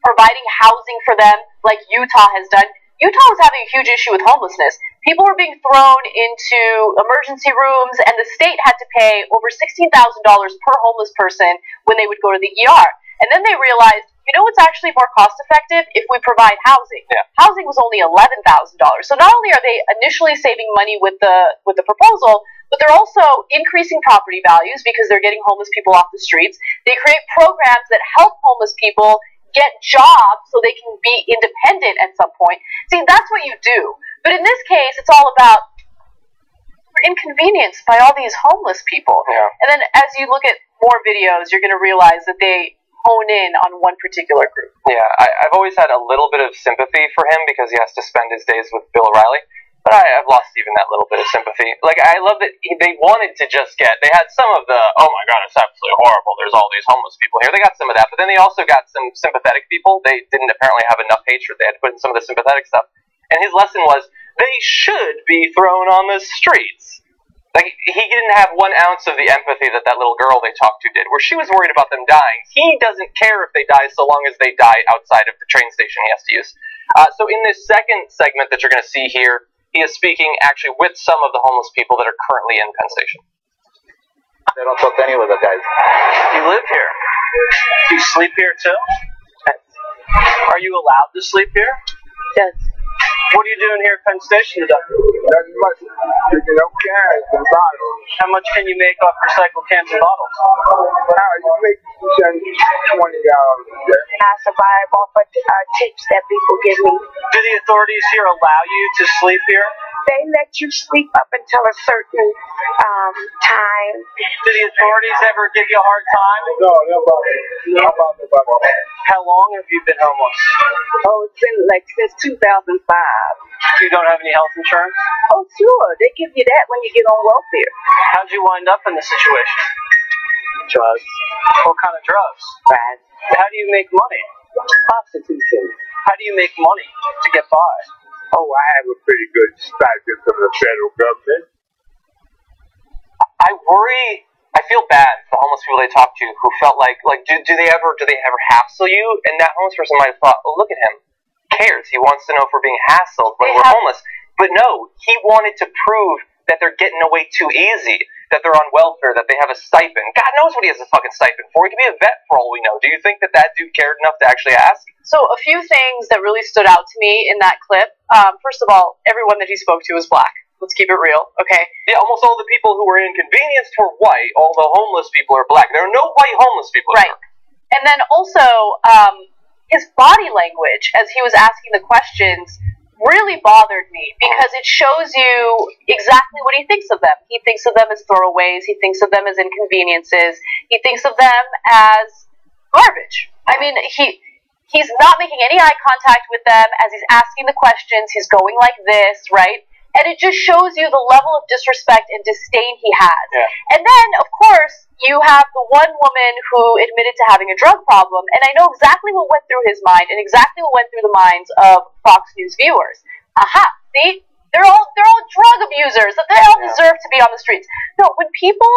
providing housing for them like Utah has done. Utah was having a huge issue with homelessness. People were being thrown into emergency rooms, and the state had to pay over $16,000 per homeless person when they would go to the ER. And then they realized, you know what's actually more cost effective? If we provide housing. Housing was only $11,000. So not only are they initially saving money with the proposal, but they're also increasing property values because they're getting homeless people off the streets. They create programs that help homeless people get jobs so they can be independent at some point. See, that's what you do. But in this case, it's all about we're inconvenienced by all these homeless people. And then as you look at more videos, you're going to realize that they hone in on one particular group. I've always had a little bit of sympathy for him because he has to spend his days with Bill O'Reilly. But I've lost even that little bit of sympathy. Like, I love that they wanted to just get, they had some of the, oh my god, it's absolutely horrible, there's all these homeless people here. They got some of that, but then they also got some sympathetic people. They didn't apparently have enough hatred. They had to put in some of the sympathetic stuff. And his lesson was, they should be thrown on the streets. Like, he didn't have 1 ounce of the empathy that little girl they talked to did, where she was worried about them dying. He doesn't care if they die so long as they die outside of the train station he has to use. So in this second segment that you're going to see here, he is speaking actually with some of the homeless people that are currently in Penn Station. They don't talk to any of the guys. You live here. Do you sleep here too? Are you allowed to sleep here? Yes. What are you doing here at Penn Station today? Nothing much. Picking up cans and bottles. How much can you make off recycled cans and bottles? You make $20 a day. I survive off of tips that people give me. Do the authorities here allow you to sleep here? They let you sleep up until a certain time. Do the authorities ever give you a hard time? No, nobody. Nobody. How long have you been homeless? Oh, it's been like since 2005. You don't have any health insurance? Oh, sure. They give you that when you get on welfare. How'd you wind up in this situation? Drugs. What kind of drugs? Right. How do you make money? Prostitution. How do you make money to get by? Oh, I have a pretty good stipend from the federal government. I worry, I feel bad for the homeless people they talk to who felt like do they ever hassle you? And that homeless person might have thought, oh, look at him. Cares. He wants to know if we're being hassled when we're homeless. But no, he wanted to prove that they're getting away too easy. that they're on welfare, that they have a stipend. God knows what he has a fucking stipend for. He could be a vet for all we know. Do you think that that dude cared enough to actually ask? So a few things that really stood out to me in that clip. First of all, everyone that he spoke to was black. Let's keep it real, okay? Yeah, almost all the people who were inconvenienced were white, all the homeless people are black. There are no white homeless people. Right. And then also, his body language as he was asking the questions really bothered me because it shows you exactly what he thinks of them. He thinks of them as throwaways. He thinks of them as inconveniences. He thinks of them as garbage. I mean, he's not making any eye contact with them as he's asking the questions. He's going like this, right? And it just shows you the level of disrespect and disdain he has. Yeah. And then, of course, you have the one woman who admitted to having a drug problem, and I know exactly what went through his mind and exactly what went through the minds of Fox News viewers. Aha, see? They're all drug abusers. They all deserve to be on the streets. No, when people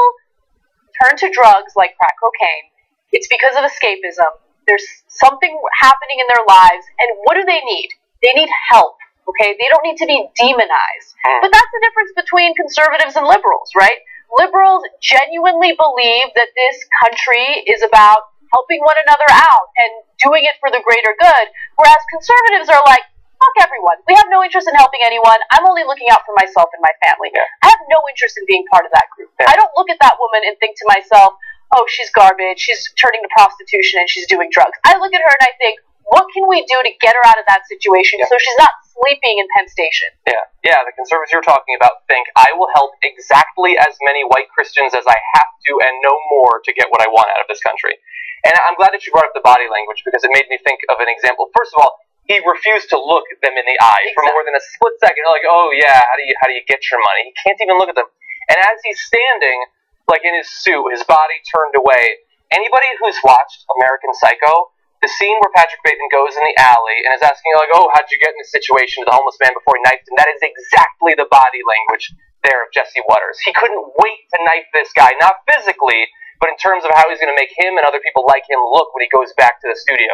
turn to drugs like crack cocaine, it's because of escapism. There's something happening in their lives, and what do they need? They need help. Okay, they don't need to be demonized. But that's the difference between conservatives and liberals, right? Liberals genuinely believe that this country is about helping one another out and doing it for the greater good, whereas conservatives are like, fuck everyone. We have no interest in helping anyone. I'm only looking out for myself and my family. Yeah. I have no interest in being part of that group. Yeah. I don't look at that woman and think to myself, oh, she's garbage, she's turning to prostitution and she's doing drugs. I look at her and I think, what can we do to get her out of that situation so she's not sleeping in Penn Station? Yeah, the conservatives you're talking about think I will help exactly as many white Christians as I have to and no more to get what I want out of this country. And I'm glad that you brought up the body language because it made me think of an example. First of all, he refused to look them in the eye for more than a split second. Like, oh yeah, how do you get your money? He can't even look at them. And as he's standing, like in his suit, his body turned away. Anybody who's watched American Psycho, the scene where Patrick Bateman goes in the alley and is asking, like, oh, how'd you get in this situation to the homeless man before he knifed him? That is exactly the body language there of Jesse Waters. He couldn't wait to knife this guy, not physically, but in terms of how he's going to make him and other people like him look when he goes back to the studio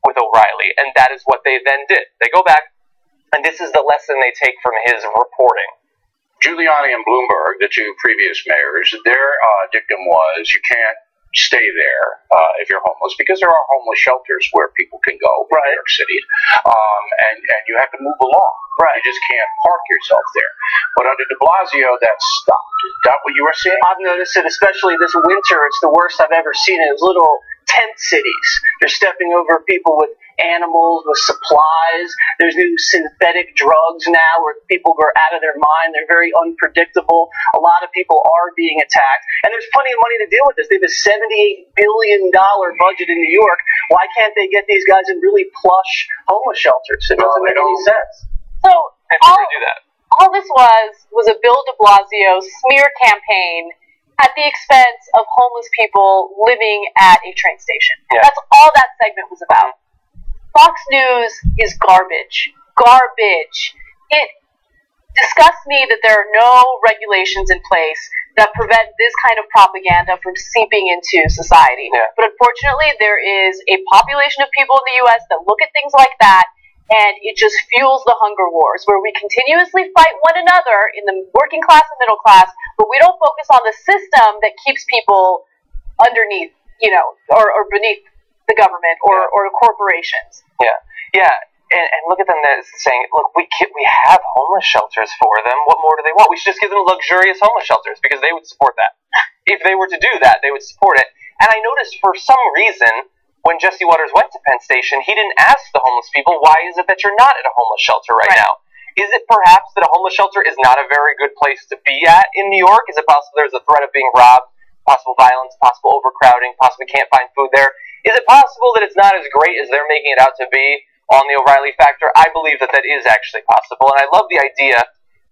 with O'Reilly. And that is what they then did. They go back, and this is the lesson they take from his reporting. Giuliani and Bloomberg, the two previous mayors, their dictum was you can't stay there if you're homeless, because there are homeless shelters where people can go in New York City, and you have to move along. You just can't park yourself there. But under de Blasio, that stopped. Is that what you were seeing? I've noticed it, especially this winter. It's the worst I've ever seen it. It's little tent cities. They're stepping over people with animals, with supplies. There's new synthetic drugs now where people are out of their mind. They're very unpredictable. A lot of people are being attacked. And there's plenty of money to deal with this. They have a $78 billion budget in New York. Why can't they get these guys in really plush homeless shelters? It doesn't make any sense. So all this was a Bill de Blasio smear campaign at the expense of homeless people living at a train station. That's all that segment was about. Fox News is garbage. Garbage. It disgusts me that there are no regulations in place that prevent this kind of propaganda from seeping into society. But unfortunately, there is a population of people in the U.S. that look at things like that, and it just fuels the hunger wars, where we continuously fight one another in the working class and middle class, but we don't focus on the system that keeps people underneath, or beneath the government or corporations. And look at them as saying, look, we have homeless shelters for them. What more do they want? We should just give them luxurious homeless shelters because they would support that. If they were to do that, they would support it. And I noticed for some reason, when Jesse Waters went to Penn Station, he didn't ask the homeless people, why is it that you're not at a homeless shelter right now? Is it perhaps that a homeless shelter is not a very good place to be at in New York? Is it possible there's a threat of being robbed, possible violence, possible overcrowding, possibly can't find food there? Is it possible that it's not as great as they're making it out to be on the O'Reilly factor? I believe that is actually possible, and I love the idea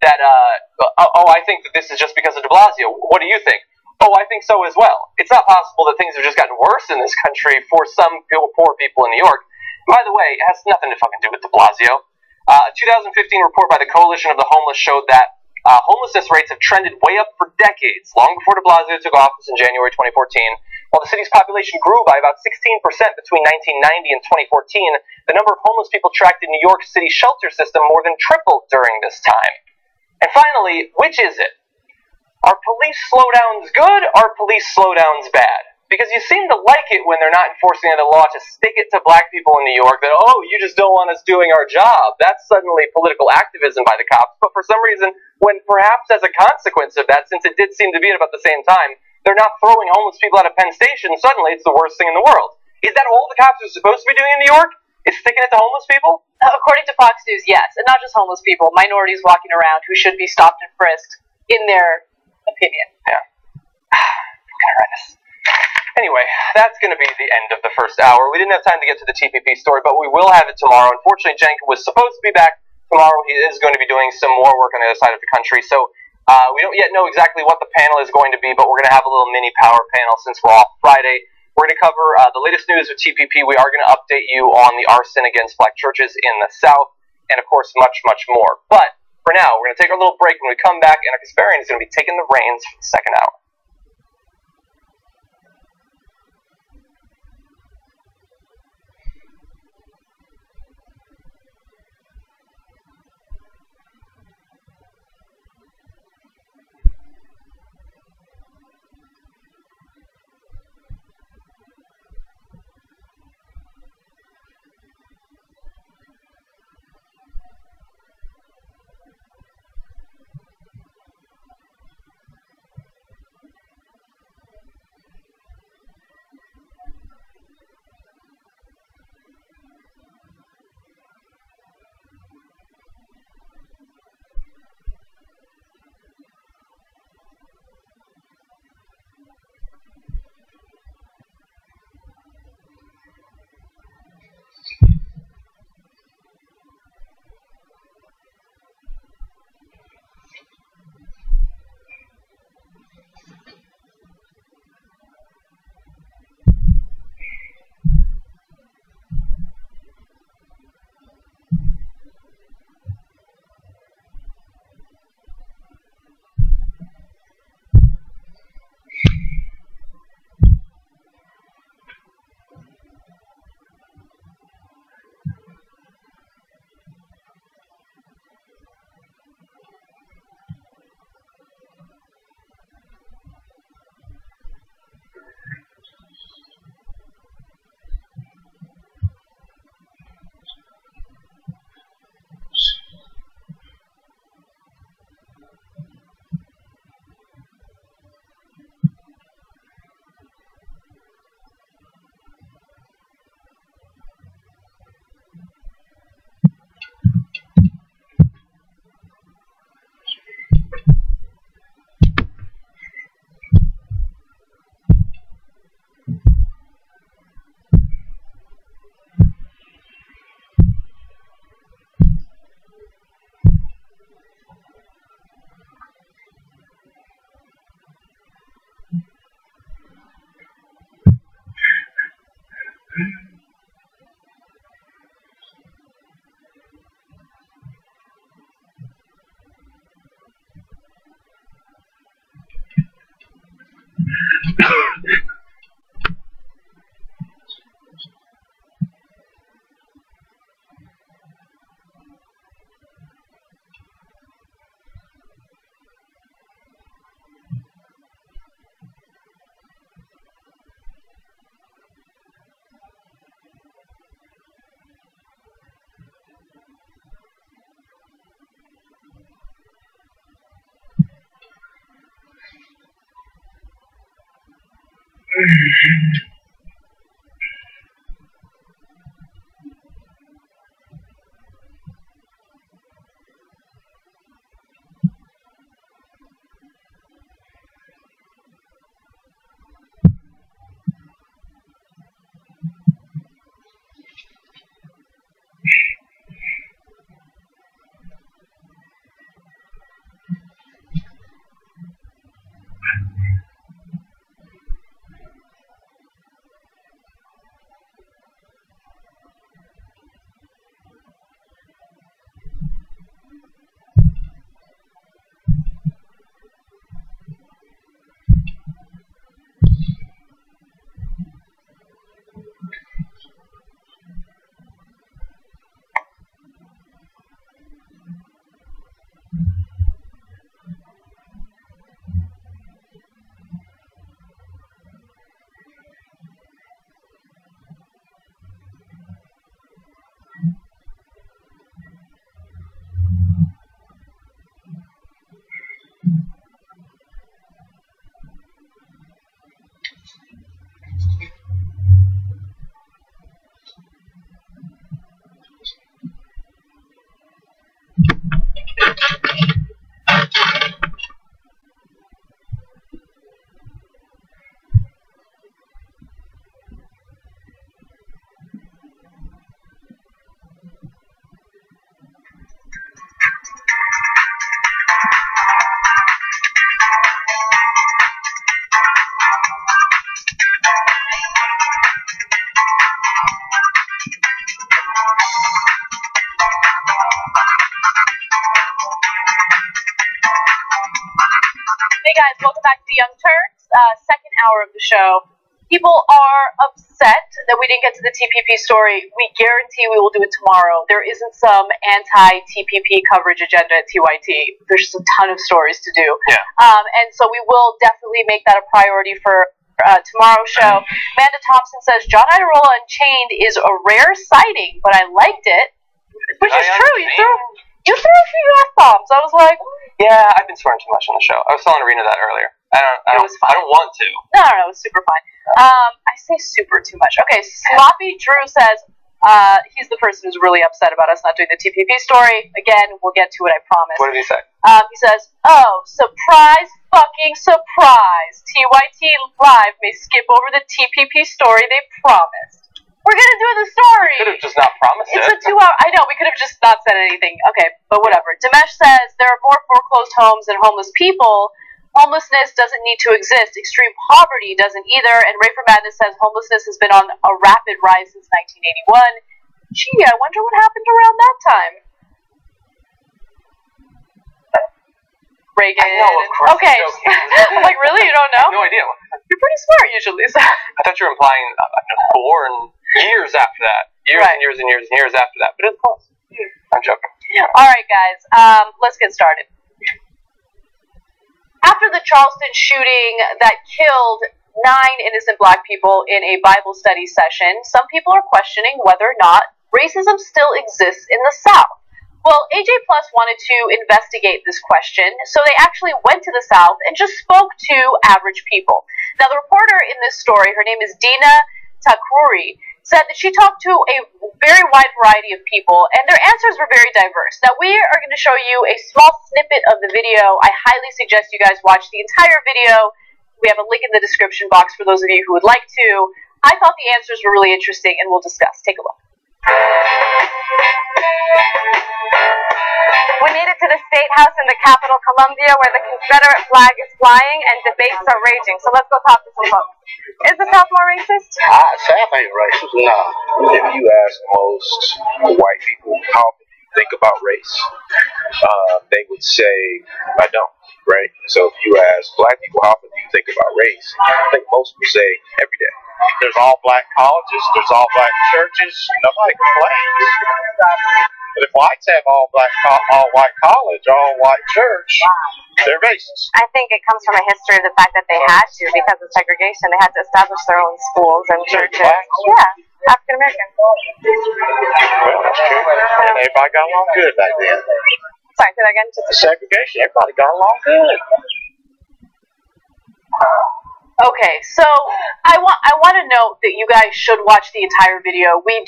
that, I think that this is just because of de Blasio. What do you think? Oh, I think so as well. It's not possible that things have just gotten worse in this country for some poor people in New York. By the way, it has nothing to fucking do with de Blasio. A 2015 report by the Coalition of the Homeless showed that homelessness rates have trended way up for decades, long before de Blasio took office in January 2014. While the city's population grew by about 16% between 1990 and 2014, the number of homeless people tracked in New York City shelter system more than tripled during this time. And finally, which is it? Are police slowdowns good? Are police slowdowns bad? Because you seem to like it when they're not enforcing the law to stick it to black people in New York that, oh, you just don't want us doing our job. That's suddenly political activism by the cops. But for some reason, when perhaps as a consequence of that, since it did seem to be at about the same time, they're not throwing homeless people out of Penn Station, suddenly it's the worst thing in the world. Is that all the cops are supposed to be doing in New York? Is sticking it to homeless people? According to Fox News, yes. And not just homeless people, minorities walking around who should be stopped and frisked in their opinion. Yeah. Horrendous. Anyway, that's going to be the end of the first hour. We didn't have time to get to the TPP story, but we will have it tomorrow. Unfortunately, Cenk was supposed to be back tomorrow. He is going to be doing some more work on the other side of the country, so we don't yet know exactly what the panel is going to be, but we're going to have a little mini power panel since we're off Friday. We're going to cover the latest news with TPP. We are going to update you on the arson against black churches in the South, and of course, much, much more. But for now, we're going to take our little break. When we come back, and our Kasparian is going to be taking the reins for the second hour. Hey guys, welcome back to Young Turks, second hour of the show. People are upset that we didn't get to the TPP story. We guarantee we will do it tomorrow. There isn't some anti-TPP coverage agenda at TYT. There's just a ton of stories to do. Yeah. And so we will definitely make that a priority for tomorrow's show. Amanda Thompson says, John Idarola Unchained is a rare sighting, but I liked it. Which is true. You threw a few F-bombs. I was like... Yeah, I've been swearing too much on the show. I was telling Arena that earlier. I don't want to. No, it was super fine. I say super too much. Okay, Sloppy Drew says he's the person who's really upset about us not doing the TPP story. Again, we'll get to it, I promise. What did he say? He says, oh, surprise, fucking surprise. TYT Live may skip over the TPP story they promised. We're going to do the story. Could have just not promised it. It's a 2 hour. I know, we could have just not said anything. Okay, but whatever. Dimesh says there are more foreclosed homes than homeless people. Homelessness doesn't need to exist. Extreme poverty doesn't either. And Ray for Madness says homelessness has been on a rapid rise since 1981. Gee, I wonder what happened around that time. Reagan. I know, of course. Okay. I'm like, really? You don't know? No idea. You're pretty smart usually. So. I thought you were implying born years after that. Years and years and years and years after that. But it's close. I'm joking. All right, guys. Let's get started. After the Charleston shooting that killed 9 innocent black people in a Bible study session, some people are questioning whether or not racism still exists in the South. Well, AJ Plus wanted to investigate this question, so they actually went to the South and just spoke to average people. Now, the reporter in this story, her name is Dina Takruri, said that she talked to a very wide variety of people, and their answers were very diverse. Now, we are going to show you a small snippet of the video. I highly suggest you guys watch the entire video. We have a link in the description box for those of you who would like to. I thought the answers were really interesting, and we'll discuss. Take a look. We made it to the State House in the capital, Columbia, where the Confederate flag is flying and debates are raging. So let's go talk to some folks. Is the South more racist? South ain't racist, no. If you ask most white people how often do you think about race, they would say, I don't, right? So if you ask black people how often do you think about race, I think most would say every day. There's all black colleges, there's all black churches, nobody complains. But if whites have all white college, all white church, they're racist. I think it comes from a history of the fact that they had to, because of segregation, they had to establish their own schools and churches. Yeah, African American. Well, that's true. And everybody got along good back then. Sorry, say that again. Just the segregation, everybody got along good. Okay, so I want to note that you guys should watch the entire video. We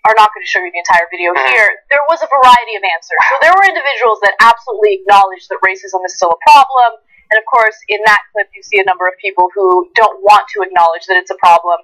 are not going to show you the entire video here. There was a variety of answers. So there were individuals that absolutely acknowledged that racism is still a problem. And of course, in that clip, you see a number of people who don't want to acknowledge that it's a problem.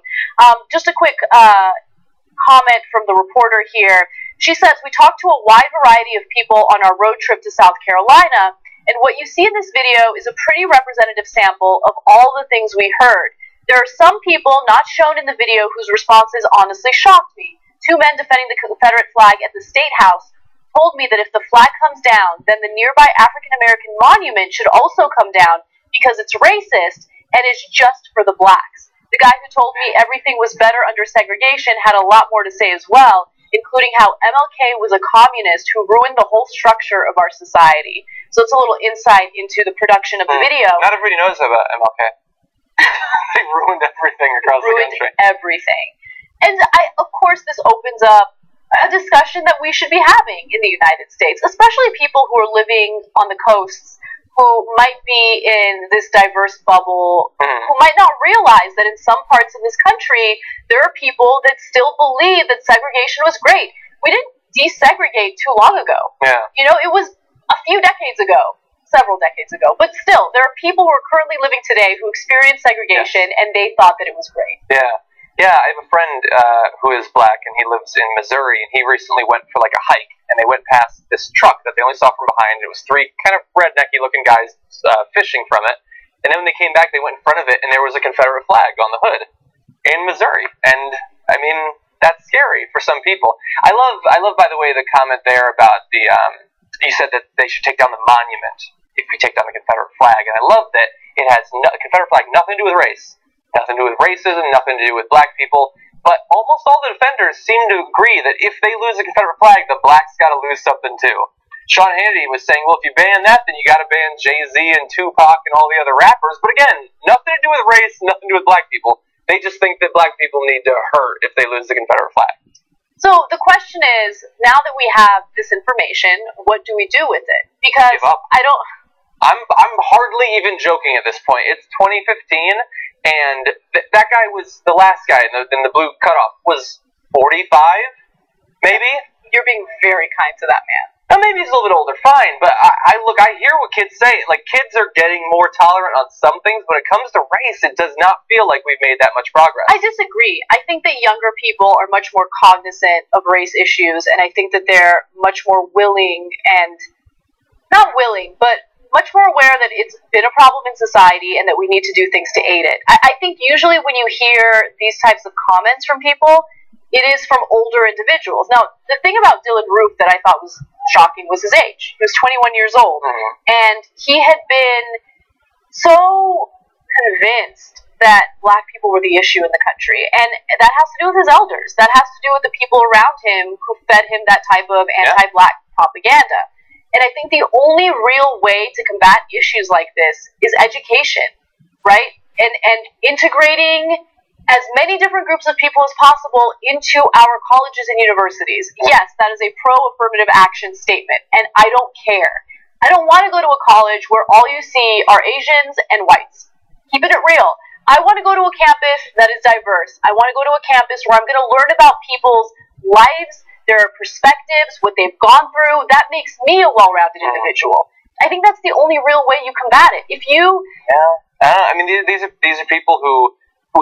Just a quick comment from the reporter here. She says, we talked to a wide variety of people on our road trip to South Carolina. And what you see in this video is a pretty representative sample of all the things we heard. There are some people not shown in the video whose responses honestly shocked me. 2 men defending the Confederate flag at the State House told me that if the flag comes down, then the nearby African American monument should also come down because it's racist and is just for the blacks. The guy who told me everything was better under segregation had a lot more to say as well, including how MLK was a communist who ruined the whole structure of our society. So it's a little insight into the production of the video. Not everybody knows about MLK. They ruined everything across the country. Everything. And of course, this opens up a discussion that we should be having in the United States, especially people who are living on the coasts, who might be in this diverse bubble, who might not realize that in some parts of this country, there are people that still believe that segregation was great. We didn't desegregate too long ago. Yeah. You know, it was a few decades ago, several decades ago. But still, there are people who are currently living today who experienced segregation, and they thought that it was great. Yeah. Yeah, I have a friend who is black, and he lives in Missouri, and he recently went for like a hike, and they went past this truck that they only saw from behind. It was 3 kind of rednecky-looking guys fishing from it, and then when they came back, they went in front of it, and there was a Confederate flag on the hood in Missouri, and I mean, that's scary for some people. I love, by the way, the comment there about the, you said that they should take down the monument. if we take down the Confederate flag. And I love that it has Confederate flag nothing to do with race, nothing to do with racism, nothing to do with black people. But almost all the defenders seem to agree that if they lose the Confederate flag, the blacks got to lose something too. Sean Hannity was saying, well, if you ban that, then you got to ban Jay-Z and Tupac and all the other rappers. But again, nothing to do with race, nothing to do with black people. They just think that black people need to hurt if they lose the Confederate flag. So the question is, now that we have this information, what do we do with it? Because I don't... I'm hardly even joking at this point. It's 2015, and that guy was the last guy in the blue cutoff was 45, maybe. You're being very kind to that man. Now, maybe he's a little bit older, fine, but I hear what kids say. Like, kids are getting more tolerant on some things. When it comes to race, it does not feel like we've made that much progress. I disagree. I think that younger people are much more cognizant of race issues, and I think that they're much more willing and, not willing, but much more aware that it's been a problem in society and that we need to do things to aid it. I think usually when you hear these types of comments from people, it is from older individuals. Now, the thing about Dylan Roof that I thought was shocking was his age. He was 21 years old, and he had been so convinced that black people were the issue in the country, and that has to do with his elders. That has to do with the people around him who fed him that type of anti-black propaganda. And I think the only real way to combat issues like this is education, right? And integrating as many different groups of people as possible into our colleges and universities. Yes, that is a pro-affirmative action statement, and I don't care. I don't want to go to a college where all you see are Asians and whites. Keeping it real. I want to go to a campus that is diverse. I want to go to a campus where I'm going to learn about people's lives, their perspectives, what they've gone through. That makes me a well-rounded individual. I think that's the only real way you combat it. If you... I mean, these are people who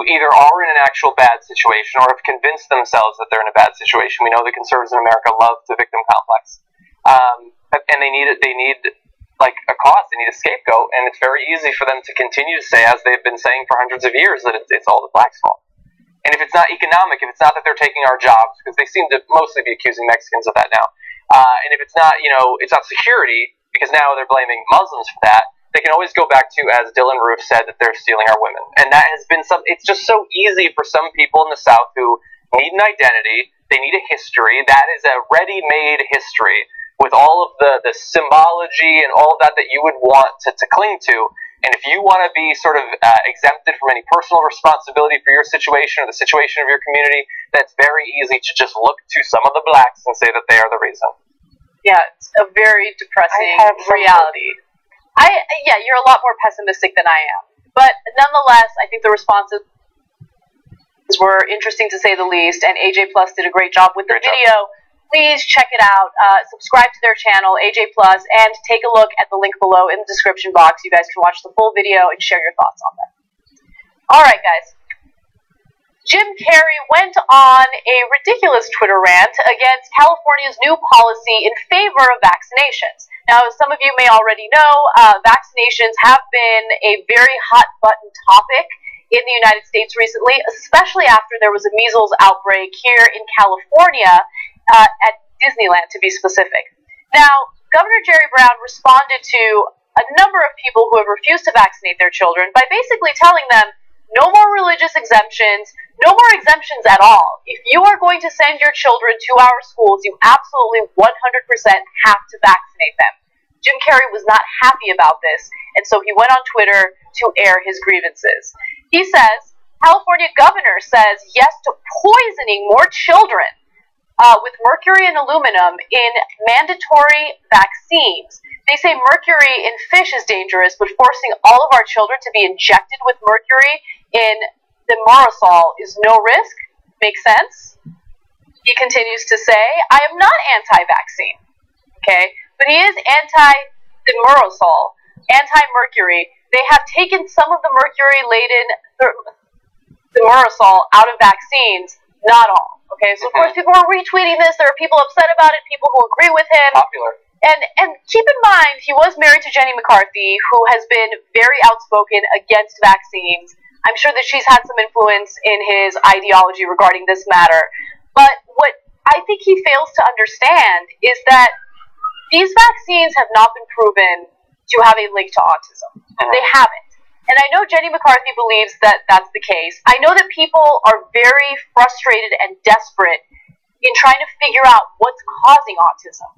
either are in an actual bad situation or have convinced themselves that they're in a bad situation. We know the conservatives in America love the victim complex. And they need like a cause, they need a scapegoat, and it's very easy for them to continue to say, as they've been saying for hundreds of years, that it's all the blacks' fault. And if it's not economic, if it's not that they're taking our jobs, because they seem to mostly be accusing Mexicans of that now, and if it's not, it's not security, because now they're blaming Muslims for that, they can always go back to, as Dylan Roof said, that they're stealing our women. And that has been it's just so easy for some people in the South who need an identity, they need a history. That is a ready-made history with all of the symbology and all of that you would want to cling to. And if you want to be sort of exempted from any personal responsibility for your situation or the situation of your community, that's very easy to just look to some of the blacks and say that they are the reason. Yeah, it's a very depressing reality. You're a lot more pessimistic than I am. But nonetheless, I think the responses were interesting to say the least, and AJ Plus did a great job with the video. Please check it out. Subscribe to their channel, AJ Plus, and take a look at the link below in the description box. You guys can watch the full video and share your thoughts on that. All right, guys. Jim Carrey went on a ridiculous Twitter rant against California's new policy in favor of vaccinations. Now, as some of you may already know, vaccinations have been a very hot-button topic in the United States recently, especially after there was a measles outbreak here in California at Disneyland, to be specific. Now, Governor Jerry Brown responded to a number of people who have refused to vaccinate their children by basically telling them, no more religious exemptions, no more exemptions at all. If you are going to send your children to our schools, you absolutely 100% have to vaccinate them. Jim Carrey was not happy about this, and so he went on Twitter to air his grievances. He says, California governor says yes to poisoning more children with mercury and aluminum in mandatory vaccines. They say mercury in fish is dangerous, but forcing all of our children to be injected with mercury in the thimerosal is no risk. Makes sense? He continues to say, I am not anti-vaccine, okay? But he is anti-thimerosal, anti-mercury. They have taken some of the mercury-laden thimerosal out of vaccines, not all, okay? So, of course, people are retweeting this. There are people upset about it, people who agree with him. Popular. And keep in mind, he was married to Jenny McCarthy, who has been very outspoken against vaccines. I'm sure that she's had some influence in his ideology regarding this matter. But what I think he fails to understand is that these vaccines have not been proven to have a link to autism. They haven't. And I know Jenny McCarthy believes that that's the case. I know that people are very frustrated and desperate in trying to figure out what's causing autism.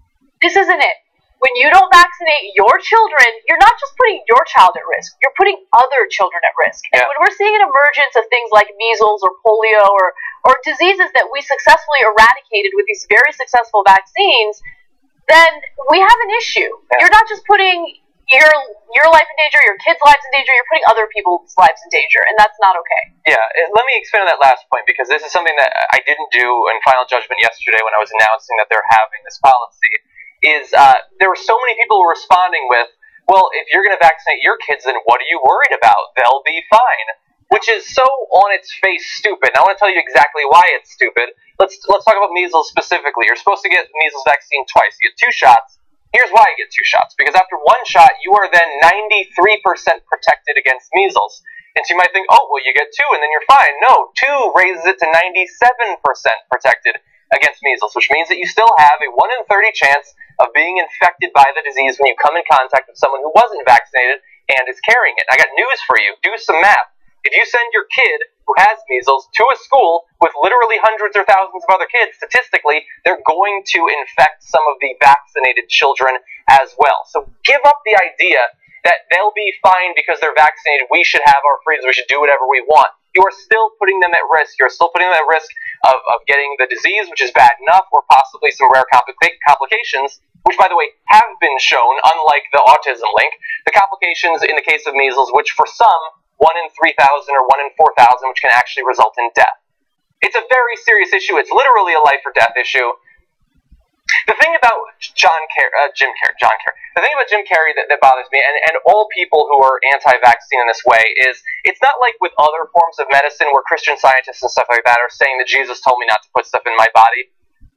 This isn't it. When you don't vaccinate your children, you're not just putting your child at risk, you're putting other children at risk. And when we're seeing an emergence of things like measles or polio or diseases that we successfully eradicated with these very successful vaccines, then we have an issue. You're not just putting your life in danger, your kids' lives in danger, you're putting other people's lives in danger, and that's not okay. Yeah, let me expand on that last point, because this is something that I didn't do in Final Judgment yesterday when I was announcing that they're having this policy, is there were so many people responding with, well, if you're going to vaccinate your kids, then what are you worried about? They'll be fine. Which is so on its face stupid. And I want to tell you exactly why it's stupid. Let's talk about measles specifically. You're supposed to get the measles vaccine twice. You get 2 shots. Here's why you get 2 shots. Because after 1 shot, you are then 93% protected against measles. And so you might think, oh, well, you get 2 and then you're fine. No, 2 raises it to 97% protected against measles, which means that you still have a 1 in 30 chance of being infected by the disease when you come in contact with someone who wasn't vaccinated and is carrying it. I got news for you. Do some math. If you send your kid who has measles to a school with literally hundreds or thousands of other kids, statistically, they're going to infect some of the vaccinated children as well. So give up the idea that they'll be fine because they're vaccinated. We should have our freedoms. We should do whatever we want. You are still putting them at risk. You're still putting them at risk of getting the disease, which is bad enough, or possibly some rare complications, which, by the way, have been shown, unlike the autism link. The complications in the case of measles, which for some, 1 in 3,000 or 1 in 4,000, which can actually result in death. It's a very serious issue. It's literally a life or death issue. The thing about Jim Carrey, the thing about Jim Carrey that bothers me, and all people who are anti-vaccine in this way, is it's not like with other forms of medicine where Christian scientists and stuff like that are saying that Jesus told me not to put stuff in my body.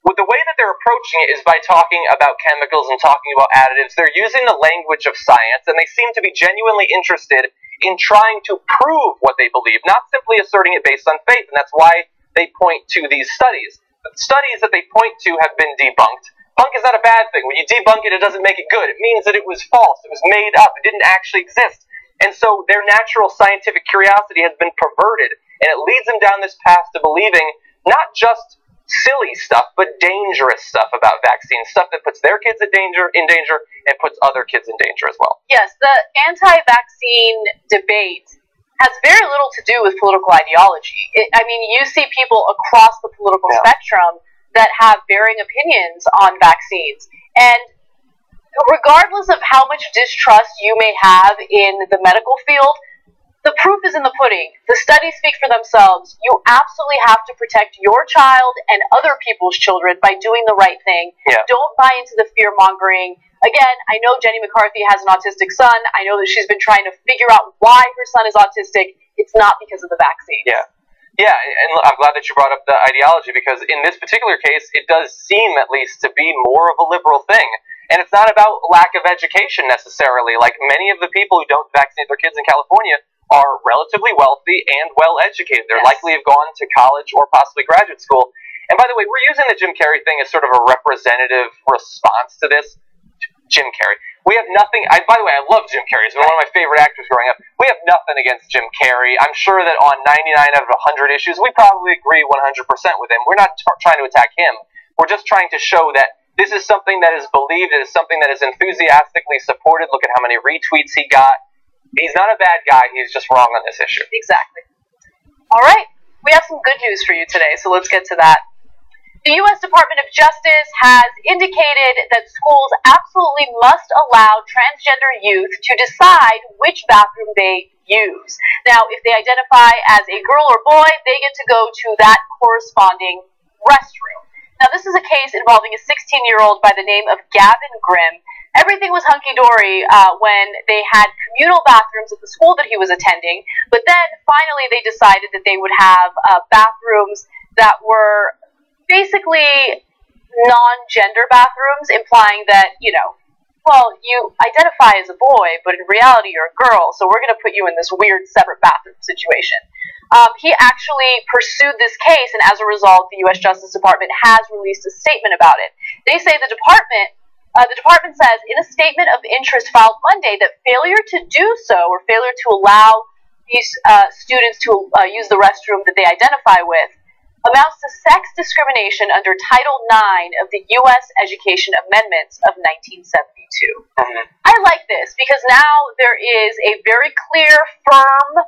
With the way that they're approaching it is by talking about chemicals and talking about additives. They're using the language of science, and they seem to be genuinely interested in trying to prove what they believe, not simply asserting it based on faith, and that's why they point to these studies. The studies that they point to have been debunked. Bunk is not a bad thing. When you debunk it, it doesn't make it good. It means that it was false. It was made up. It didn't actually exist. And so their natural scientific curiosity has been perverted, and it leads them down this path to believing not just silly stuff, but dangerous stuff about vaccines, stuff that puts their kids in danger, and puts other kids in danger as well. Yes, the anti-vaccine debate has very little to do with political ideology. I mean, you see people across the political spectrum that have varying opinions on vaccines. And regardless of how much distrust you may have in the medical field, the proof is in the pudding. The studies speak for themselves. You absolutely have to protect your child and other people's children by doing the right thing. Yeah. Don't buy into the fear-mongering. Again, I know Jenny McCarthy has an autistic son. I know that she's been trying to figure out why her son is autistic. It's not because of the vaccine. Yeah. Yeah, and I'm glad that you brought up the ideology, because in this particular case, it does seem, at least, to be more of a liberal thing. And it's not about lack of education, necessarily. Like, many of the people who don't vaccinate their kids in California are relatively wealthy and well-educated. They're likely have gone to college or possibly graduate school. And by the way, we're using the Jim Carrey thing as sort of a representative response to this. Jim Carrey. We have nothing... by the way, I love Jim Carrey. He's been one of my favorite actors growing up. We have nothing against Jim Carrey. I'm sure that on 99 out of 100 issues, we probably agree 100% with him. We're not trying to attack him. We're just trying to show that this is something that is believed. It is something that is enthusiastically supported. Look at how many retweets he got. He's not a bad guy. He's just wrong on this issue. Exactly. All right. We have some good news for you today, so let's get to that. The U.S. Department of Justice has indicated that schools absolutely must allow transgender youth to decide which bathroom they use. Now, if they identify as a girl or boy, they get to go to that corresponding restroom. Now, this is a case involving a 16-year-old by the name of Gavin Grimm. Everything was hunky-dory when they had communal bathrooms at the school that he was attending, but then finally they decided that they would have bathrooms that were basically non-gender bathrooms, implying that, you identify as a boy, but in reality you're a girl, so we're going to put you in this weird separate bathroom situation. He actually pursued this case, and as a result, the U.S. Justice Department has released a statement about it. They say the department The department says in a statement of interest filed Monday that failure to do so, or failure to allow these students to use the restroom that they identify with, amounts to sex discrimination under Title IX of the U.S. Education Amendments of 1972. I like this because now there is a very clear, firm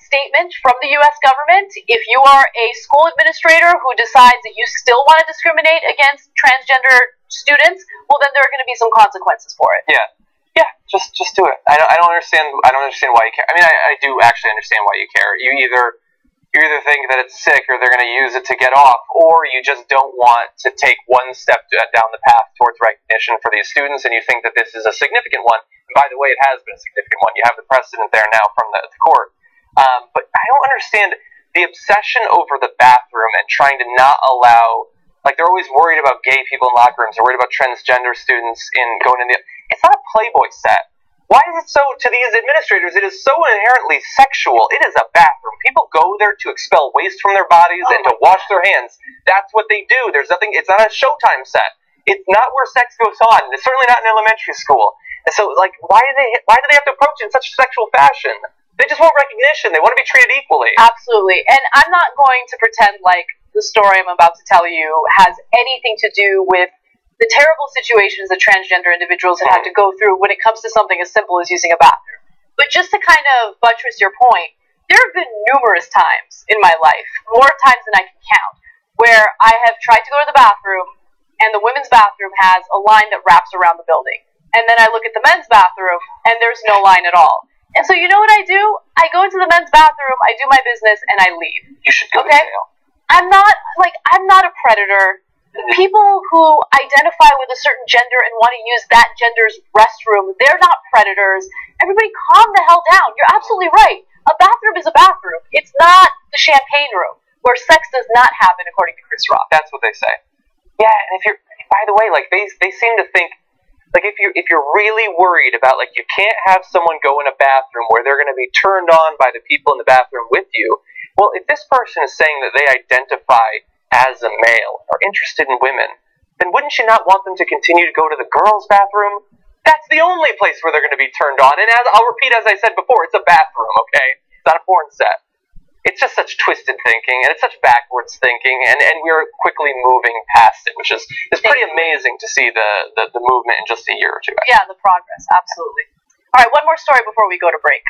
statement from the U.S. government. If you are a school administrator who decides that you still want to discriminate against transgender students, well, then there are going to be some consequences for it. Yeah, just do it. I don't understand why you care. I mean, I do actually understand why you care. You either think that it's sick, or they're going to use it to get off, or you just don't want to take one step down the path towards recognition for these students, and you think that this is a significant one. And by the way, it has been a significant one. You have the precedent there now from the court. But I don't understand the obsession over the bathroom and trying to not allow, like, they're always worried about gay people in locker rooms, they're worried about transgender students going in the... It's not a Playboy set. Why is it so, to these administrators, it is so inherently sexual? It is a bathroom. People go there to expel waste from their bodies and to wash their hands. That's what they do. There's nothing, it's not a Showtime set. It's not where sex goes on. It's certainly not in elementary school. And so, like, why do they have to approach it in such a sexual fashion? They just want recognition. They want to be treated equally. Absolutely. And I'm not going to pretend like the story I'm about to tell you has anything to do with the terrible situations that transgender individuals have had to go through when it comes to something as simple as using a bathroom. But just to kind of buttress your point, there have been numerous times in my life, more times than I can count, where I have tried to go to the bathroom, and the women's bathroom has a line that wraps around the building. And then I look at the men's bathroom, and there's no line at all. And so you know what I do? I go into the men's bathroom, I do my business, and I leave. You should go to jail. I'm not a predator. People who identify with a certain gender and want to use that gender's restroom, they're not predators. Everybody calm the hell down. You're absolutely right. A bathroom is a bathroom. It's not the champagne room, where sex does not happen, according to Chris Rock. That's what they say. Yeah, and if you're, by the way, like, they seem to think, like, if you're really worried about, like, you can't have someone go in a bathroom where they're going to be turned on by the people in the bathroom with you, well, if this person is saying that they identify as a male or interested in women, then wouldn't you not want them to continue to go to the girls' bathroom? That's the only place where they're going to be turned on. And I'll repeat, as I said before, it's a bathroom, okay? It's not a porn set. It's just such twisted thinking, and it's such backwards thinking, and we're quickly moving past it, which is pretty amazing to see the movement in just a year or two. Yeah, the progress, absolutely. All right, one more story before we go to break.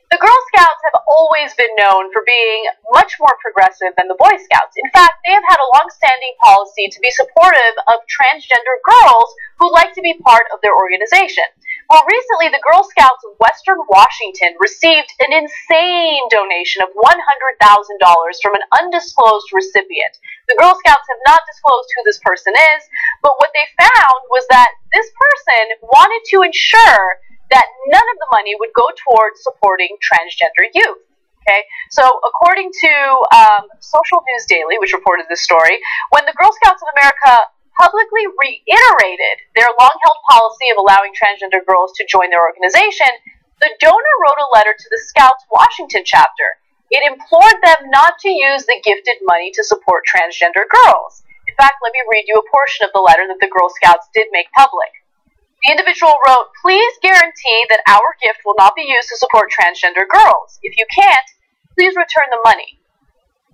The Girl Scouts have always been known for being much more progressive than the Boy Scouts. In fact, they have had a long-standing policy to be supportive of transgender girls who like to be part of their organization. Well, recently, the Girl Scouts of Western Washington received an insane donation of $100,000 from an undisclosed recipient. The Girl Scouts have not disclosed who this person is, but what they found was that this person wanted to ensure that none of the money would go towards supporting transgender youth. Okay, so according to Social News Daily, which reported this story, when the Girl Scouts of America publicly reiterated their long-held policy of allowing transgender girls to join their organization, the donor wrote a letter to the Scouts Washington chapter. It implored them not to use the gifted money to support transgender girls. In fact, let me read you a portion of the letter that the Girl Scouts did make public. The individual wrote, "Please guarantee that our gift will not be used to support transgender girls. If you can't, please return the money."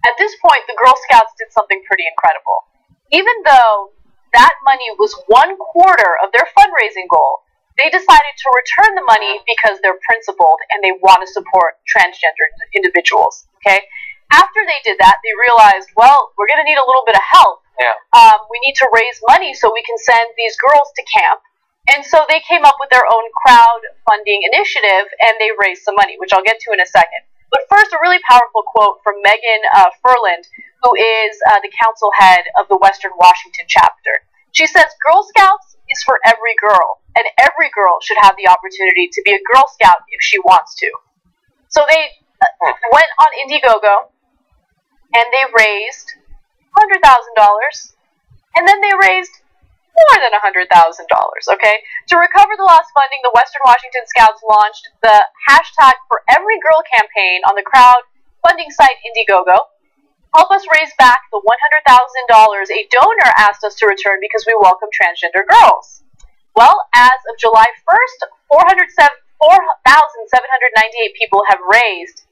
At this point, the Girl Scouts did something pretty incredible. Even though that money was 1/4 of their fundraising goal, they decided to return the money because they're principled and they want to support transgender individuals. Okay? After they did that, they realized, well, we're going to need a little bit of help. Yeah. We need to raise money so we can send these girls to camp. And so they came up with their own crowdfunding initiative, and they raised some money, which I'll get to in a second. But first, a really powerful quote from Megan Furland, who is the council head of the Western Washington chapter. She says, "Girl Scouts is for every girl, and every girl should have the opportunity to be a Girl Scout if she wants to." So they went on Indiegogo, and they raised $100,000, and then they raised more than $100,000, okay? To recover the lost funding, the Western Washington Scouts launched the hashtag For Every Girl campaign on the crowdfunding site Indiegogo. Help us raise back the $100,000 a donor asked us to return because we welcome transgender girls. Well, as of July 1st, 4,798 people have raised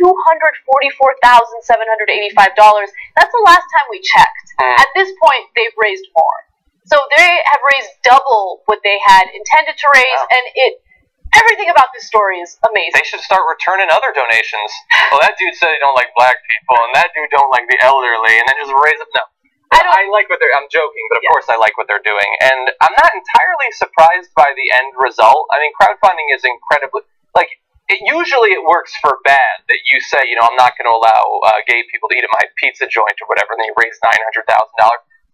$244,785. That's the last time we checked. At this point, they've raised more. So they have raised double what they had intended to raise, and everything about this story is amazing. They should start returning other donations. Well, that dude said he don't like black people, and that dude don't like the elderly, and then just raise it. No. I like what I'm joking, but of course I like what they're doing. And I'm not entirely surprised by the end result. I mean, crowdfunding is incredibly, usually it works for bad, that you say, I'm not going to allow gay people to eat at my pizza joint or whatever, and then you raise $900,000.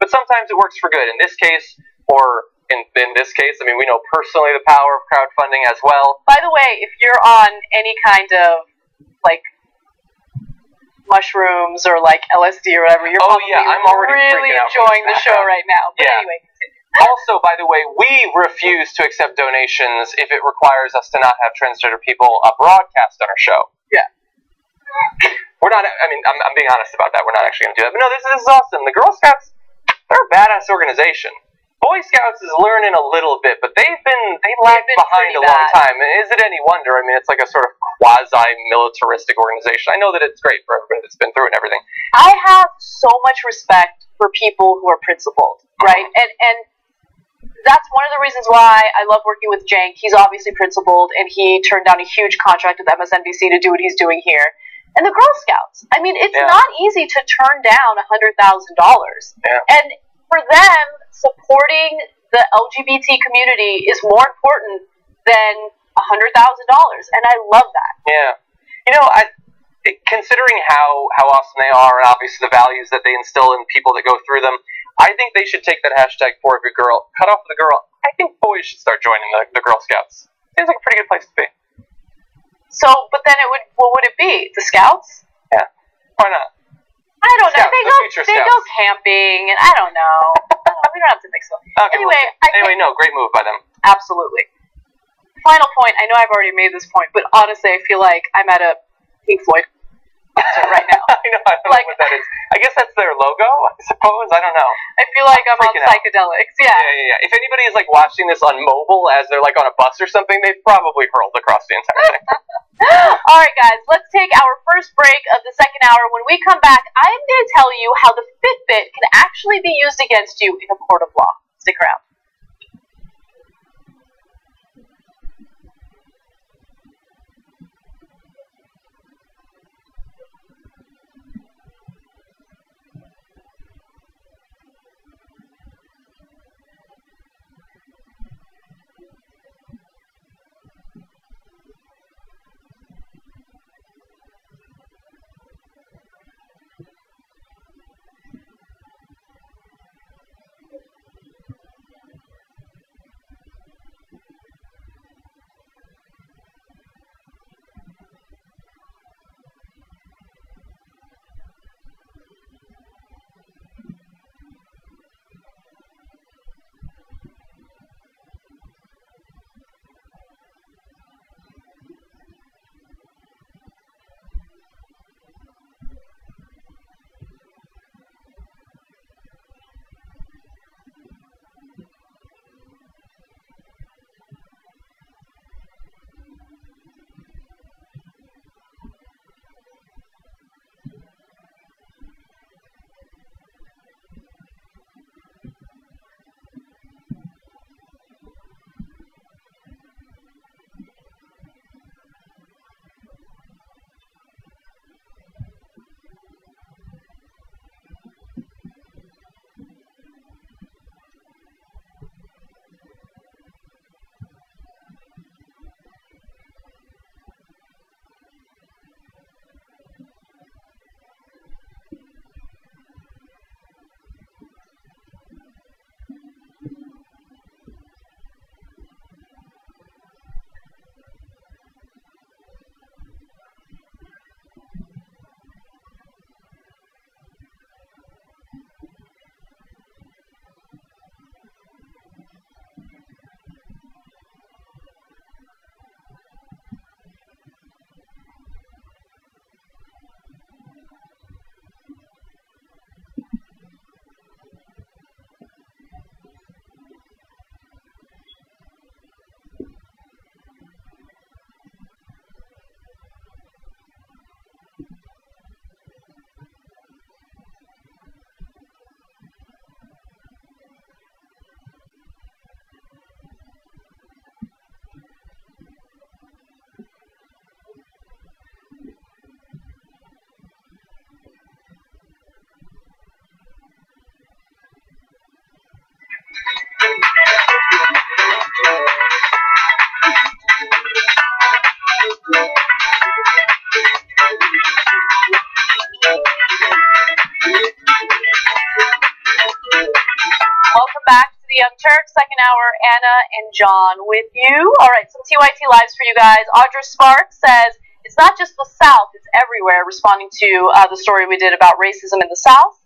But sometimes it works for good. In this case, or in this case, I mean, we know personally the power of crowdfunding as well. By the way, if you're on any kind of, mushrooms or LSD or whatever, you're I'm already really enjoying the show right now. But anyway, also, by the way, we refuse to accept donations if it requires us to not have transgender people broadcast on our show. Yeah. We're not, I'm being honest about that. We're not actually going to do that. But no, this is awesome. The Girl Scouts, they're a badass organization. Boy Scouts is learning a little bit, but they lagged behind a long time. And is it any wonder? I mean, it's like a sort of quasi-militaristic organization. I know that it's great for everybody that's been through it and everything. I have so much respect for people who are principled, right? And that's one of the reasons why I love working with Cenk. He's obviously principled, and he turned down a huge contract with MSNBC to do what he's doing here. And the Girl Scouts. I mean, it's not easy to turn down $100,000. Yeah. And for them, supporting the LGBT community is more important than $100,000, and I love that. Yeah. Considering how awesome they are, and obviously the values that they instill in people that go through them, I think they should take that hashtag for every girl, cut off the girl. I think boys should start joining the Girl Scouts. Seems like a pretty good place to be. So, but then what would it be? The Scouts? Yeah. Why not? I don't know. Scouts, they go camping, and I don't know. We don't have to mix them. Okay, anyway, no, great move by them. Absolutely. Final point. I know I've already made this point, but honestly, I feel like I'm at a Pink Floyd concert right now. I don't know what that is. I guess that's their logo, I suppose. I don't know. I feel like I'm on psychedelics. Yeah. If anybody is watching this on mobile as they're on a bus or something, they've probably hurled across the entire thing. All right, guys, let's take our first break of the second hour. When we come back, I'm going to tell you how the Fitbit can actually be used against you in a court of law. Stick around. back to the Young Turks, second hour. Anna and John with you. All right, some TYT lives for you guys. Audra Sparks says, it's not just the South, it's everywhere, responding to the story we did about racism in the South.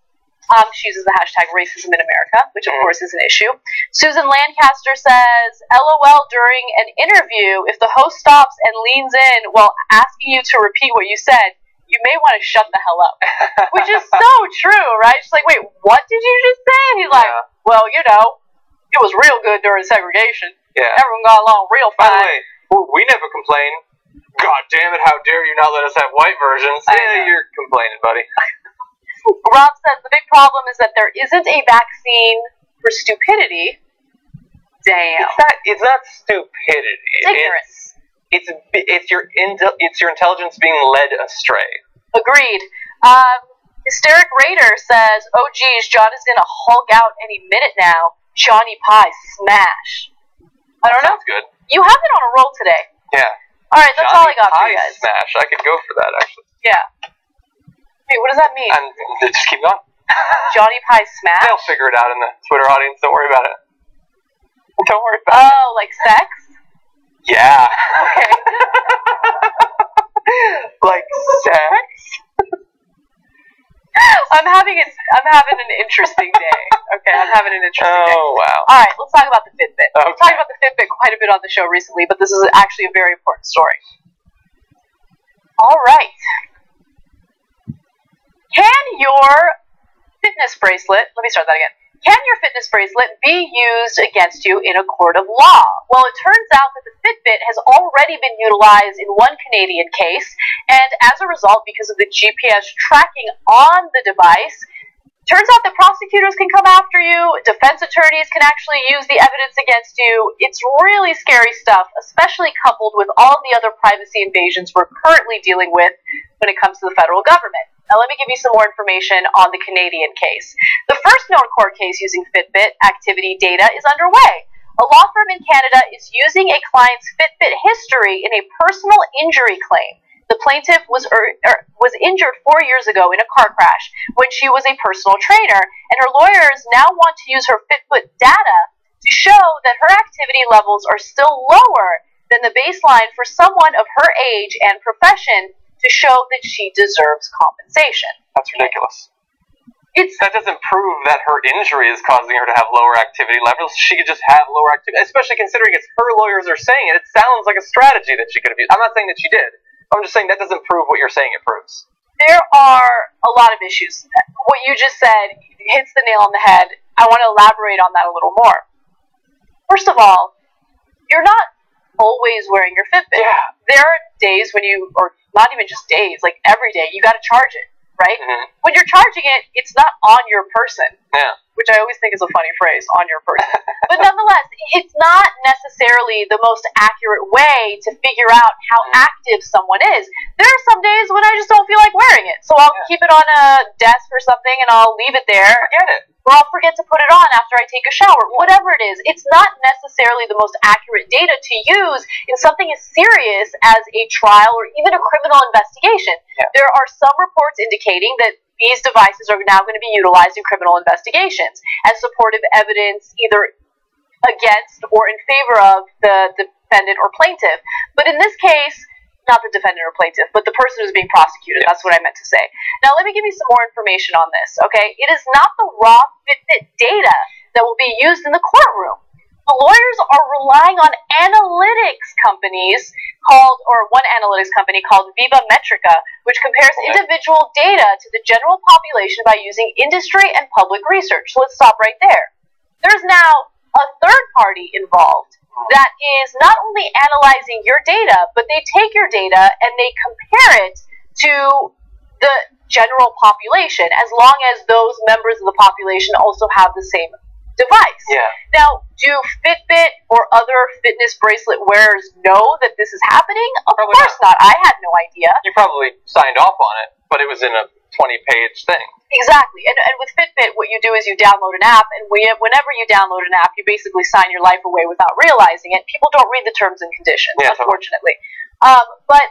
She uses the hashtag racism in America, which of course is an issue. Susan Lancaster says, LOL during an interview, if the host stops and leans in while asking you to repeat what you said, you may want to shut the hell up. Which is so true, right? She's like, wait, what did you just say? And he's like, well, you know, it was real good during segregation. Yeah. Everyone got along real fine. By the way, we never complain. God damn it, how dare you not let us have white versions? Yeah, you're complaining, buddy. Rob says the big problem is that there isn't a vaccine for stupidity. Damn. It's not stupidity. It's ignorance. It's your intelligence being led astray. Agreed. Hysteric Raider says, oh geez, John is gonna Hulk out any minute now. Johnny Pie smash. I don't know. Sounds good. You have it on a roll today. Yeah. Alright, that's all I got for you guys. Smash. I could go for that, actually. Yeah. Wait, what does that mean? Just keep going. Johnny Pie smash? They'll figure it out in the Twitter audience. Don't worry about it. Don't worry about it. Oh, like sex? Yeah. Okay. Like sex? I'm having an interesting day. Okay, I'm having an interesting day. Oh, wow. All right, let's talk about the Fitbit. Okay. We've talked about the Fitbit quite a bit on the show recently, but this is actually a very important story. All right. Can your fitness bracelet, let me start that again. Can your fitness bracelet be used against you in a court of law? Well, it turns out that the Fitbit has already been utilized in one Canadian case, and as a result, because of the GPS tracking on the device, turns out that prosecutors can come after you, defense attorneys can actually use the evidence against you. It's really scary stuff, especially coupled with all of the other privacy invasions we're currently dealing with when it comes to the federal government. Now, let me give you some more information on the Canadian case. The first known court case using Fitbit activity data is underway. A law firm in Canada is using a client's Fitbit history in a personal injury claim. The plaintiff was injured 4 years ago in a car crash when she was a personal trainer, and her lawyers now want to use her Fitbit data to show that her activity levels are still lower than the baseline for someone of her age and profession to show that she deserves compensation. That's ridiculous. That doesn't prove that her injury is causing her to have lower activity levels. She could just have lower activity, especially considering it's her lawyers are saying it. It sounds like a strategy that she could have used. I'm not saying that she did. I'm just saying that doesn't prove what you're saying it proves. There are a lot of issues. What you just said hits the nail on the head. I want to elaborate on that a little more. First of all, you're not always wearing your Fitbit. Yeah. There are days when you, or not even just days, like every day, you got to charge it, right? Mm-hmm. When you're charging it, it's not on your person. Yeah. Which I always think is a funny phrase, on your person. But nonetheless, it's not necessarily the most accurate way to figure out how active someone is. There are some days when I just don't feel like wearing it. So I'll keep it on a desk or something and I'll leave it there. Forget it. Or I'll forget to put it on after I take a shower. Whatever it is, it's not necessarily the most accurate data to use in something as serious as a trial or even a criminal investigation. Yeah. There are some reports indicating that these devices are now going to be utilized in criminal investigations as supportive evidence either against or in favor of the defendant or plaintiff. But in this case, not the defendant or plaintiff, but the person who's being prosecuted. That's what I meant to say. Now, let me give you some more information on this, okay? It is not the raw Fitbit data that will be used in the courtroom. The lawyers are relying on analytics companies one analytics company called Viva Metrica, which compares individual data to the general population by using industry and public research. So let's stop right there. There's now a third party involved that is not only analyzing your data, but they take your data and they compare it to the general population, as long as those members of the population also have the same device. Yeah. Now, do Fitbit or other fitness bracelet wearers know that this is happening? Of course not. I had no idea. You probably signed off on it, but it was in a 20-page thing. Exactly. And with Fitbit, what you do is you download an app, and whenever you download an app, you basically sign your life away without realizing it. People don't read the terms and conditions, unfortunately. But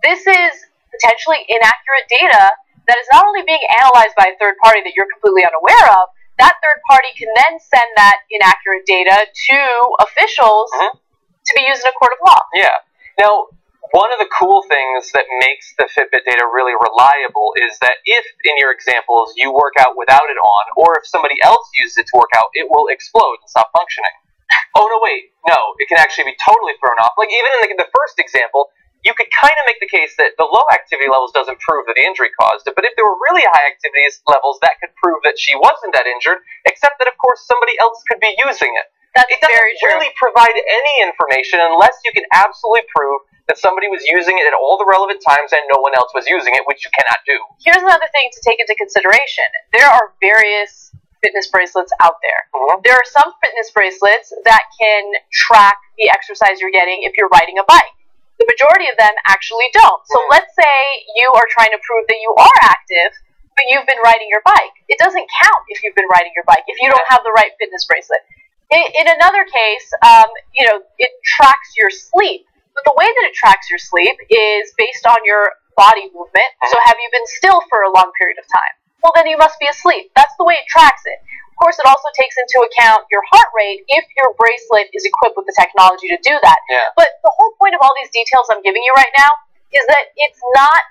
this is potentially inaccurate data that is not only being analyzed by a third party that you're completely unaware of, that third party can then send that inaccurate data to officials to be used in a court of law. Yeah. Now, one of the cool things that makes the Fitbit data really reliable is that if, in your examples, you work out without it on, or if somebody else uses it to work out, it will explode and stop functioning. Oh, no, wait. No, it can actually be totally thrown off. Like, even in the first example, you could kind of make the case that the low activity levels doesn't prove that the injury caused it, but if there were really high activity levels, that could prove that she wasn't that injured, except that, of course, somebody else could be using it. It doesn't really provide any information unless you can absolutely prove that somebody was using it at all the relevant times and no one else was using it, which you cannot do. Here's another thing to take into consideration. There are various fitness bracelets out there. There are some fitness bracelets that can track the exercise you're getting if you're riding a bike. The majority of them actually don't. So let's say you are trying to prove that you are active, but you've been riding your bike. It doesn't count if you've been riding your bike, if you don't have the right fitness bracelet. In another case, it tracks your sleep. But the way that it tracks your sleep is based on your body movement. So have you been still for a long period of time? Well, then you must be asleep. That's the way it tracks it. Of course, it also takes into account your heart rate if your bracelet is equipped with the technology to do that. Yeah. But the whole point of all these details I'm giving you right now is that it's not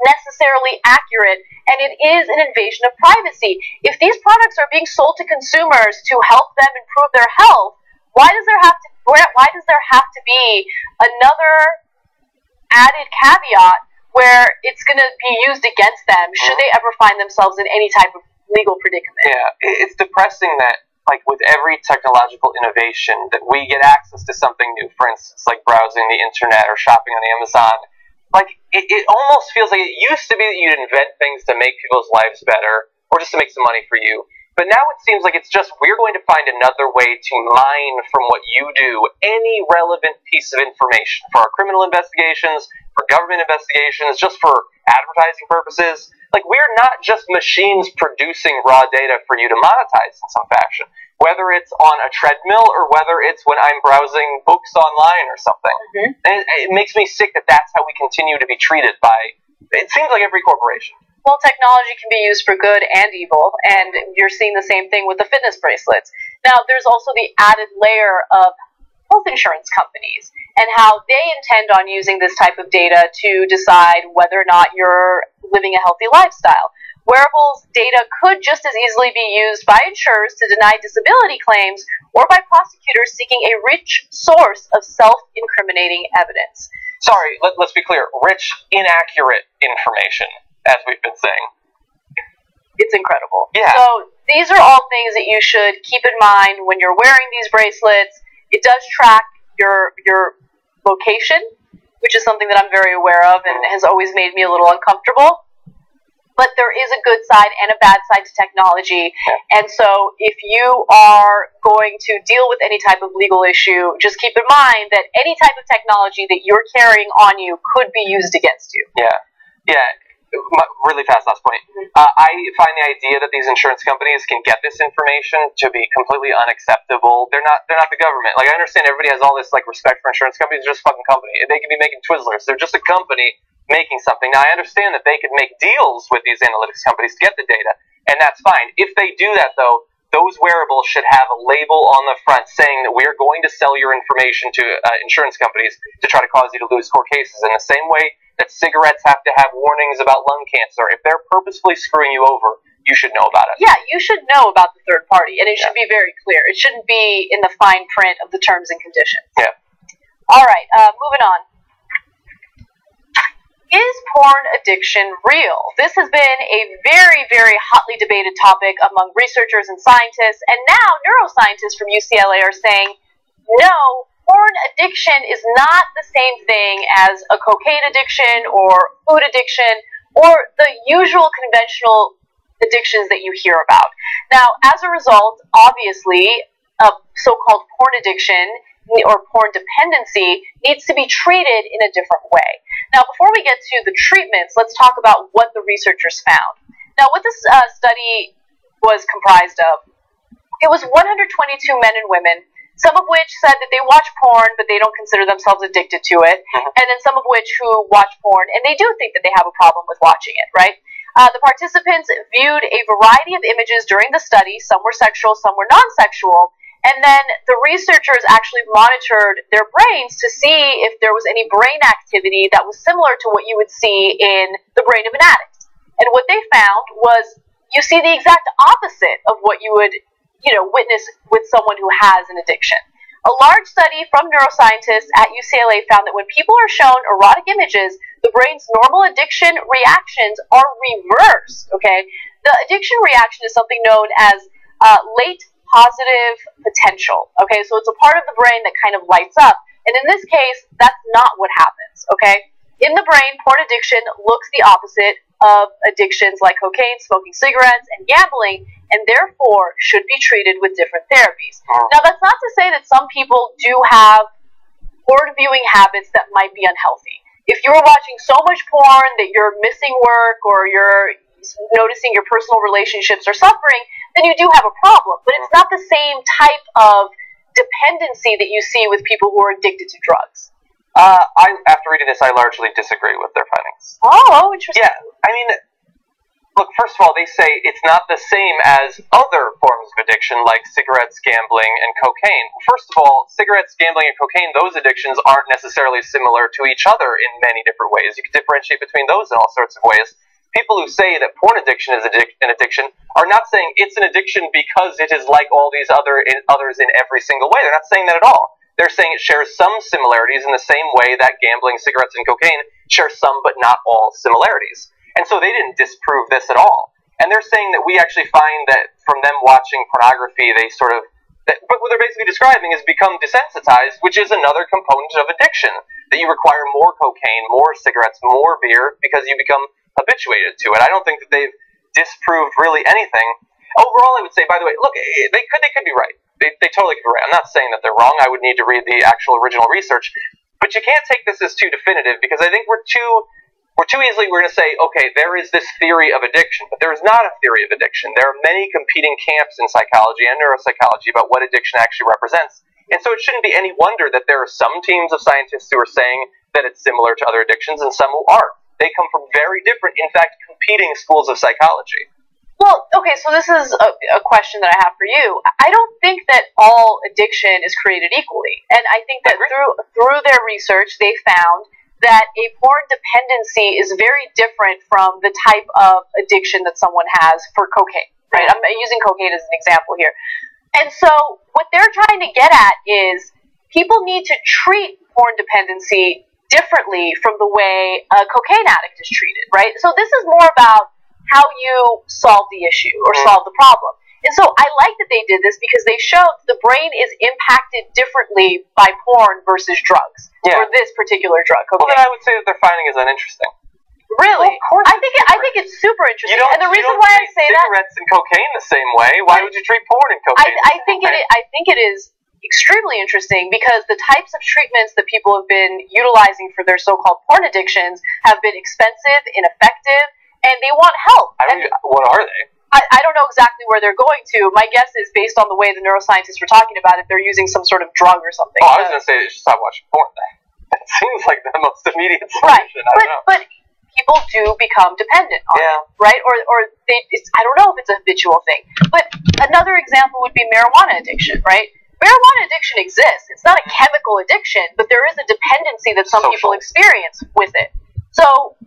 necessarily accurate, and it is an invasion of privacy. If these products are being sold to consumers to help them improve their health, why does there have to be another added caveat where it's going to be used against them should they ever find themselves in any type of legal predicament? Yeah, it's depressing that, like, with every technological innovation, that we get access to something new. For instance, like browsing the internet or shopping on Amazon. Like, it almost feels like it used to be that you'd invent things to make people's lives better, or just to make some money for you. But now it seems like it's just, we're going to find another way to mine from what you do any relevant piece of information for our criminal investigations, for government investigations, just for advertising purposes. Like, we're not just machines producing raw data for you to monetize in some fashion, whether it's on a treadmill or whether it's when I'm browsing books online or something. And it makes me sick that that's how we continue to be treated by, it seems like, every corporation. Well, technology can be used for good and evil, and you're seeing the same thing with the fitness bracelets. Now, there's also the added layer of health insurance companies and how they intend on using this type of data to decide whether or not you're living a healthy lifestyle. Wearables data could just as easily be used by insurers to deny disability claims or by prosecutors seeking a rich source of self-incriminating evidence. Sorry, let's be clear. Rich, inaccurate information, as we've been saying. It's incredible. Yeah. So these are all things that you should keep in mind when you're wearing these bracelets. It does track your location, which is something that I'm very aware of and has always made me a little uncomfortable. But there is a good side and a bad side to technology. And so if you are going to deal with any type of legal issue, just keep in mind that any type of technology that you're carrying on you could be used against you. Yeah. Really fast last point. I find the idea that these insurance companies can get this information to be completely unacceptable. They're not the government. Like, I understand everybody has all this, like, respect for insurance companies. They're just a fucking company. They can be making Twizzlers. They're just a company making something. Now, I understand that they could make deals with these analytics companies to get the data, and that's fine. If they do that, though, those wearables should have a label on the front saying that we're going to sell your information to insurance companies to try to cause you to lose court cases. In the same way that cigarettes have to have warnings about lung cancer, if they're purposefully screwing you over, you should know about it. Yeah, you should know about the third party, and it should be very clear. It shouldn't be in the fine print of the terms and conditions. Yeah. All right, moving on. Is porn addiction real? This has been a very, very hotly debated topic among researchers and scientists, and now neuroscientists from UCLA are saying, no, porn addiction is not the same thing as a cocaine addiction or food addiction or the usual conventional addictions that you hear about. Now, as a result, obviously, so-called porn addiction or porn dependency needs to be treated in a different way. Now, before we get to the treatments, let's talk about what the researchers found. Now, what this study was comprised of, it was 122 men and women, some of which said that they watch porn, but they don't consider themselves addicted to it, and then some of which who watch porn, and they do think that they have a problem with watching it, right? The participants viewed a variety of images during the study. Some were sexual, some were non-sexual. And then the researchers actually monitored their brains to see if there was any brain activity that was similar to what you would see in the brain of an addict. And what they found was you see the exact opposite of what you would, witness with someone who has an addiction. A large study from neuroscientists at UCLA found that when people are shown erotic images, the brain's normal addiction reactions are reversed, okay? The addiction reaction is something known as late positive potential, okay? So it's a part of the brain that kind of lights up. And in this case, that's not what happens, okay? In the brain, porn addiction looks the opposite of addictions like cocaine, smoking cigarettes, and gambling, and therefore should be treated with different therapies. Now, that's not to say that some people do have porn viewing habits that might be unhealthy. If you're watching so much porn that you're missing work or you're noticing your personal relationships are suffering, then you do have a problem. But it's not the same type of dependency that you see with people who are addicted to drugs. After reading this, I largely disagree with their findings. Oh, interesting. Yeah, I mean, look, first of all, they say it's not the same as other forms of addiction like cigarettes, gambling, and cocaine. First of all, cigarettes, gambling, and cocaine, those addictions aren't necessarily similar to each other in many different ways. You can differentiate between those in all sorts of ways. People who say that porn addiction is an addiction are not saying it's an addiction because it is like all these others in every single way. They're not saying that at all. They're saying it shares some similarities in the same way that gambling, cigarettes, and cocaine share some but not all similarities. And so they didn't disprove this at all. And they're saying that we actually find that from them watching pornography, but what they're basically describing is become desensitized, which is another component of addiction, that you require more cocaine, more cigarettes, more beer, because you become habituated to it. I don't think that they've disproved really anything. Overall, I would say, by the way, look, they could be right. They totally could be right. I'm not saying that they're wrong. I would need to read the actual original research. But you can't take this as too definitive, because I think we're too easily going to say, okay, there is this theory of addiction, but there is not a theory of addiction. There are many competing camps in psychology and neuropsychology about what addiction actually represents. And so it shouldn't be any wonder that there are some teams of scientists who are saying that it's similar to other addictions and some who aren't. They come from very different, in fact, competing schools of psychology. Well, okay, so this is a question that I have for you. I don't think that all addiction is created equally. And I think that through their research, they found that a porn dependency is very different from the type of addiction that someone has for cocaine, right? I'm using cocaine as an example here. And so what they're trying to get at is people need to treat porn dependency differently from the way a cocaine addict is treated, right? So this is more about how you solve the issue or solve the problem. And so I like that they did this because they showed the brain is impacted differently by porn versus drugs, or this particular drug, cocaine. Well, then I would say that their finding is uninteresting. Really? Well, of course I think it's super interesting. And the reason why I say that, cigarettes and cocaine the same way. Why would you treat porn and cocaine? I think it is extremely interesting because the types of treatments that people have been utilizing for their so-called porn addictions have been expensive, ineffective, and they want help. What are they? I don't know exactly where they're going to. My guess is, based on the way the neuroscientists were talking about it, they're using some sort of drug or something. Oh, I was going to say they should stop watching porn then. That seems like the most immediate solution. Right. But people do become dependent on it, right? Or I don't know if it's a habitual thing. But another example would be marijuana addiction, right? Marijuana addiction exists. It's not a chemical addiction, but there is a dependency that some people experience with it. So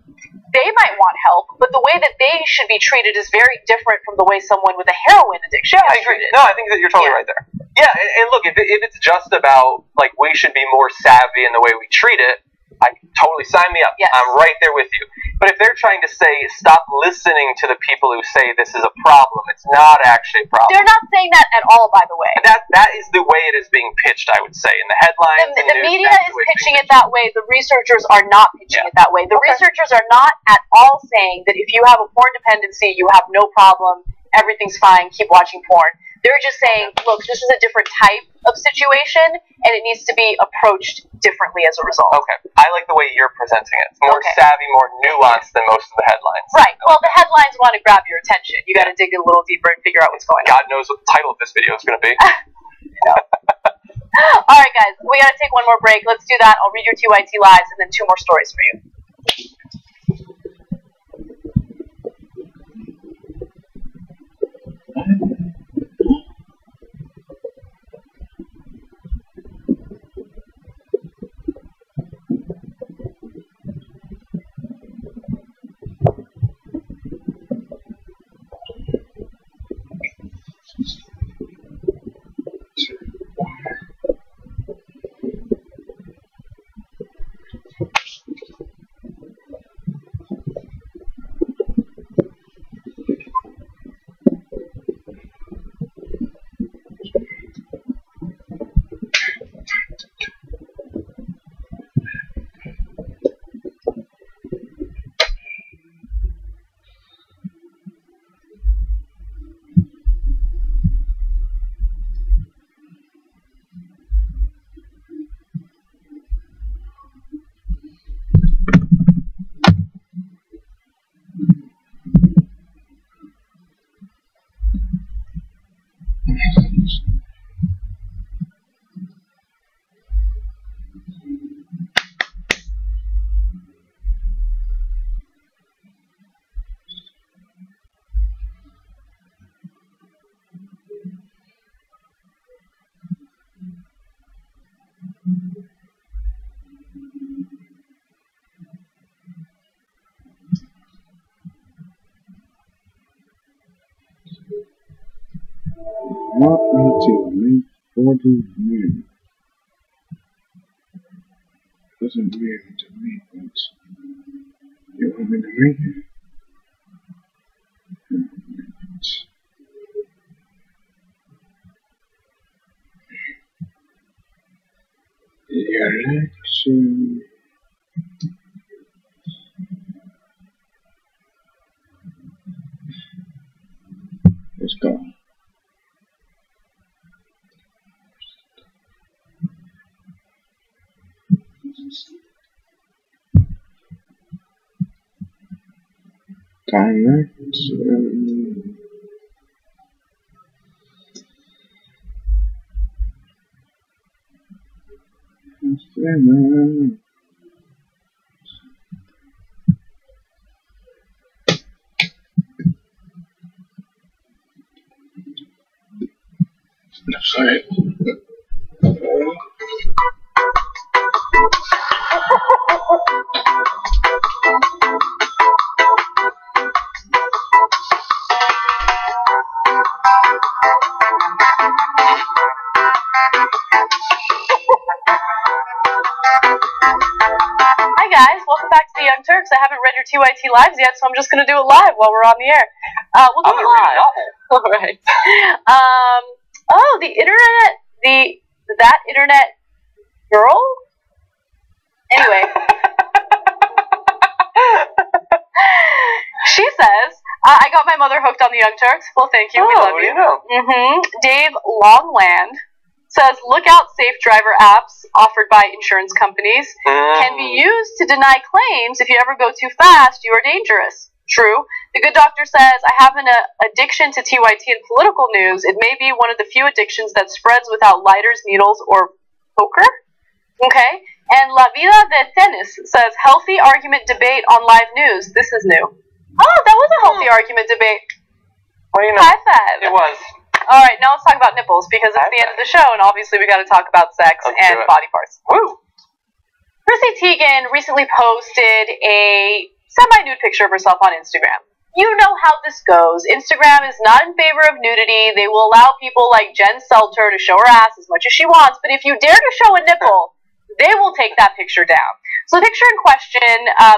they might want help, but the way that they should be treated is very different from the way someone with a heroin addiction is treated. No, I think that you're totally right there. Yeah, and look, if it's just about, like, we should be more savvy in the way we treat it, I totally sign me up. Yes. I'm right there with you. But if they're trying to say, stop listening to the people who say this is a problem, it's not actually a problem. They're not saying that at all, by the way. That is the way it is being pitched, I would say, in the headlines. The media is pitching it that way. The researchers are not pitching it that way. The researchers are not at all saying that if you have a porn dependency, you have no problem, everything's fine, keep watching porn. They're just saying, look, this is a different type of situation, and it needs to be approached differently as a result. Okay. I like the way you're presenting it. It's more savvy, more nuanced than most of the headlines. Right. Well, the headlines want to grab your attention. You got to dig a little deeper and figure out what's going on. God knows what the title of this video is going to be. All right, guys. We got to take one more break. Let's do that. I'll read your TYT lives and then 2 more stories for you. Not until late 40s years. Doesn't matter to me, but you want me to read it? Election. Let's go. Direction. That's right. Hi guys, welcome back to the Young Turks. I haven't read your TYT lives yet, so I'm just going to do it live while we're on the air. We'll do it live. All right. Oh, the internet, that internet girl? Anyway. She says, I got my mother hooked on the Young Turks. Well, thank you. We love you. Dave Longland says, look out, safe driver apps offered by insurance companies can be used to deny claims. If you ever go too fast, you are dangerous. True. The good doctor says, I have an addiction to TYT and political news. It may be one of the few addictions that spreads without lighters, needles, or poker. Okay. And La Vida de Tennis says, healthy argument debate on live news. This is new. Oh, that was a healthy argument debate. Well, you know, High five. It was. All right, now let's talk about nipples, because it's the end of the show, and obviously we got to talk about sex and body parts. Woo! Chrissy Teigen recently posted a semi-nude picture of herself on Instagram. You know how this goes. Instagram is not in favor of nudity. They will allow people like Jen Selter to show her ass as much as she wants, but if you dare to show a nipple, they will take that picture down. So the picture in question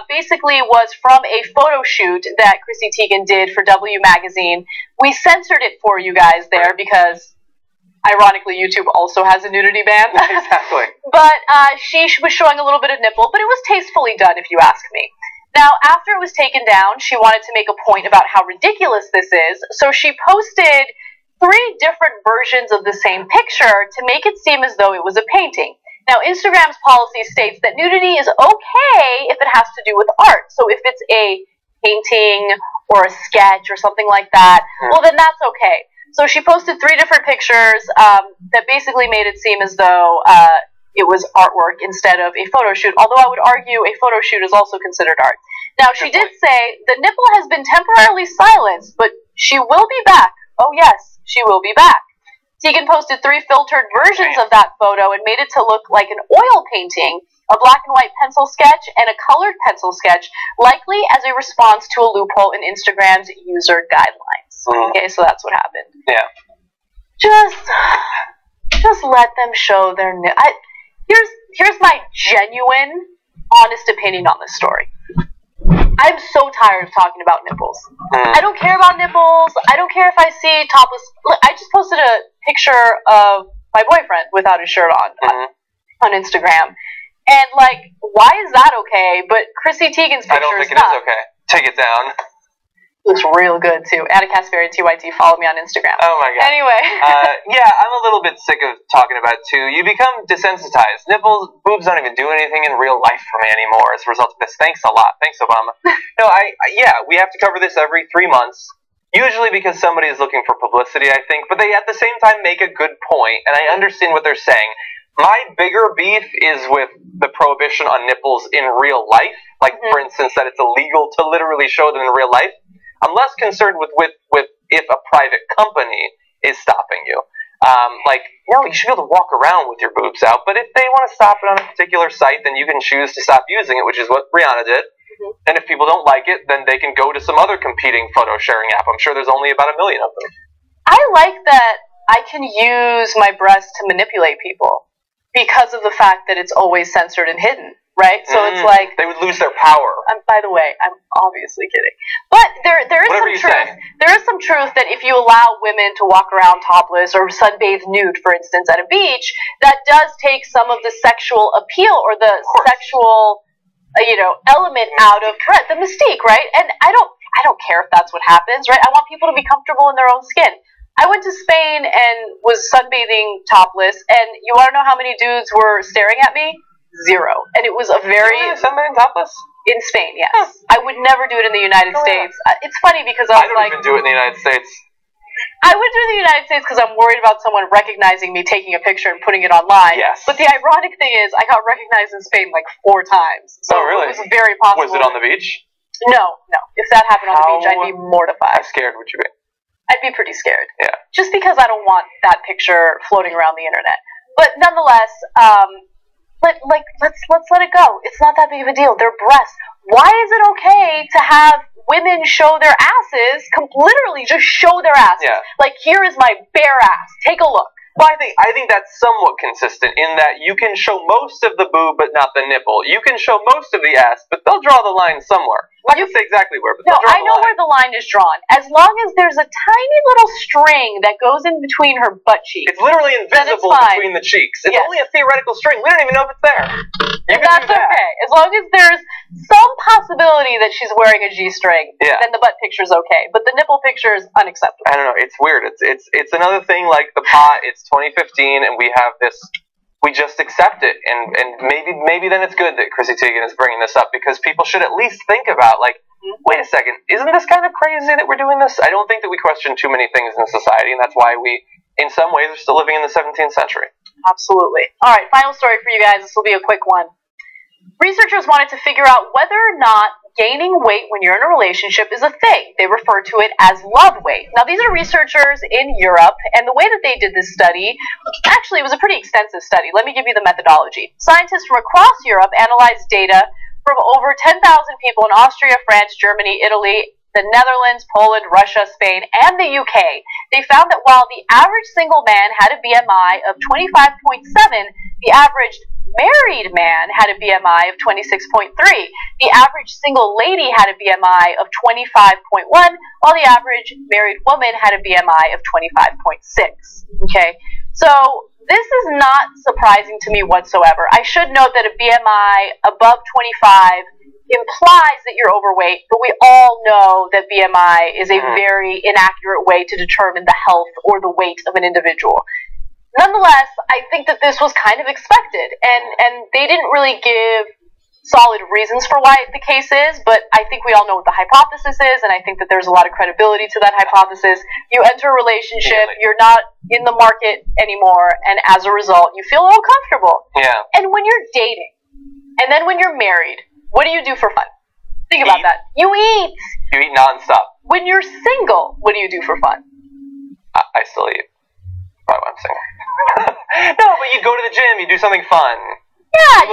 basically was from a photo shoot that Chrissy Teigen did for W Magazine. We censored it for you guys there because, ironically, YouTube also has a nudity ban. Exactly. But she was showing a little bit of nipple, but it was tastefully done, if you ask me. Now, after it was taken down, she wanted to make a point about how ridiculous this is, so she posted 3 different versions of the same picture to make it seem as though it was a painting. Now, Instagram's policy states that nudity is okay if it has to do with art. So if it's a painting or a sketch or something like that, well, then that's okay. So she posted 3 different pictures that basically made it seem as though it was artwork instead of a photo shoot, although I would argue a photo shoot is also considered art. Now, she did say the nipple has been temporarily silenced, but she will be back Oh yes, she will be back. Tegan posted 3 filtered versions of that photo and made it to look like an oil painting, a black and white pencil sketch, and a colored pencil sketch, likely as a response to a loophole in Instagram's user guidelines. Okay, so that's what happened. Yeah. Just let them show their... Here's my genuine, honest opinion on this story. I'm so tired of talking about nipples. I don't care about nipples. I don't care if I see topless... Look, I just posted a picture of my boyfriend without his shirt on Instagram. And, like, why is that okay, but Chrissy Teigen's picture is not? I don't think it is okay. Take it down. Looks real good, too. Anna Casperi, TYT, follow me on Instagram. Oh, my God. Anyway. Yeah, I'm a little bit sick of talking about it, too. You become desensitized. Nipples, boobs don't even do anything in real life for me anymore as a result of this. Thanks a lot. Thanks, Obama. No, we have to cover this every 3 months. Usually because somebody is looking for publicity, I think, but they at the same time make a good point, and I understand what they're saying. My bigger beef is with the prohibition on nipples in real life. Like, for instance, that it's illegal to literally show them in real life. I'm less concerned with if a private company is stopping you. No, you should be able to walk around with your boobs out, but if they want to stop it on a particular site, then you can choose to stop using it, which is what Rihanna did. And if people don't like it, then they can go to some other competing photo sharing app. I'm sure there's only about 1 million of them. I like that I can use my breast to manipulate people because of the fact that it's always censored and hidden, right? So it's like... They would lose their power. By the way, I'm obviously kidding. But there is Whatever some truth. There is some truth that if you allow women to walk around topless or sunbathe nude, for instance, at a beach, that does take some of the sexual appeal or the sexual... element out of the mystique, right? And I don't care if that's what happens, right? I want people to be comfortable in their own skin. I went to Spain and was sunbathing topless, and you want to know how many dudes were staring at me? 0. And it was a very... sunbathing topless? In Spain, yes. Huh. I would never do it in the United States. It's funny because I don't even do it in the United States. I would do it in the United States because I'm worried about someone recognizing me taking a picture and putting it online. Yes. But the ironic thing is, I got recognized in Spain like 4 times. So really? It was very possible. Was it on the beach? No. If that happened on the beach, I'd be mortified. How scared would you be? I'd be pretty scared. Yeah. Just because I don't want that picture floating around the internet. But nonetheless, let's let it go. It's not that big of a deal. They're breasts. Why is it okay to have women show their asses, literally just show their asses? Yeah. Like, here is my bare ass. Take a look. Well, I think that's somewhat consistent in that you can show most of the boob, but not the nipple. You can show most of the ass, but they'll draw the line somewhere. I'm not going to say exactly where, but they'll draw the line. I know where the line is drawn. As long as there's a tiny little string that goes in between her butt cheeks. It's literally invisible between the cheeks. It's only a theoretical string. We don't even know if it's there. That's okay. As long as there's some possibility that she's wearing a G-string, then the butt picture's okay. But the nipple picture is unacceptable. I don't know. It's weird. It's another thing like the pot. It's 2015, and we have this. We just accept it, and maybe then it's good that Chrissy Teigen is bringing this up because people should at least think about wait a second, isn't this kind of crazy that we're doing this? I don't think that we question too many things in society, and that's why we, in some ways, are still living in the 17th century. Absolutely. All right, final story for you guys. This will be a quick one. Researchers wanted to figure out whether or not gaining weight when you're in a relationship is a thing. They refer to it as love weight. Now, these are researchers in Europe, and the way that they did this study, actually, it was a pretty extensive study. Let me give you the methodology. Scientists from across Europe analyzed data from over 10,000 people in Austria, France, Germany, Italy, the Netherlands, Poland, Russia, Spain, and the UK. They found that while the average single man had a BMI of 25.7, the average married man had a BMI of 26.3. The average single lady had a BMI of 25.1, while the average married woman had a BMI of 25.6. Okay, so this is not surprising to me whatsoever. I should note that a BMI above 25 implies that you're overweight, but we all know that BMI is a very inaccurate way to determine the health or the weight of an individual. Nonetheless, I think that this was kind of expected, and they didn't really give solid reasons for why the case is, but I think we all know what the hypothesis is, and I think that there's a lot of credibility to that hypothesis. You enter a relationship, you're not in the market anymore, and as a result, you feel uncomfortable. Yeah. And when you're dating, and then when you're married, what do you do for fun? Think about that. You eat. You eat nonstop. When you're single, what do you do for fun? I still eat. Probably why I'm single. No, but you go to the gym, you do something fun. Yeah,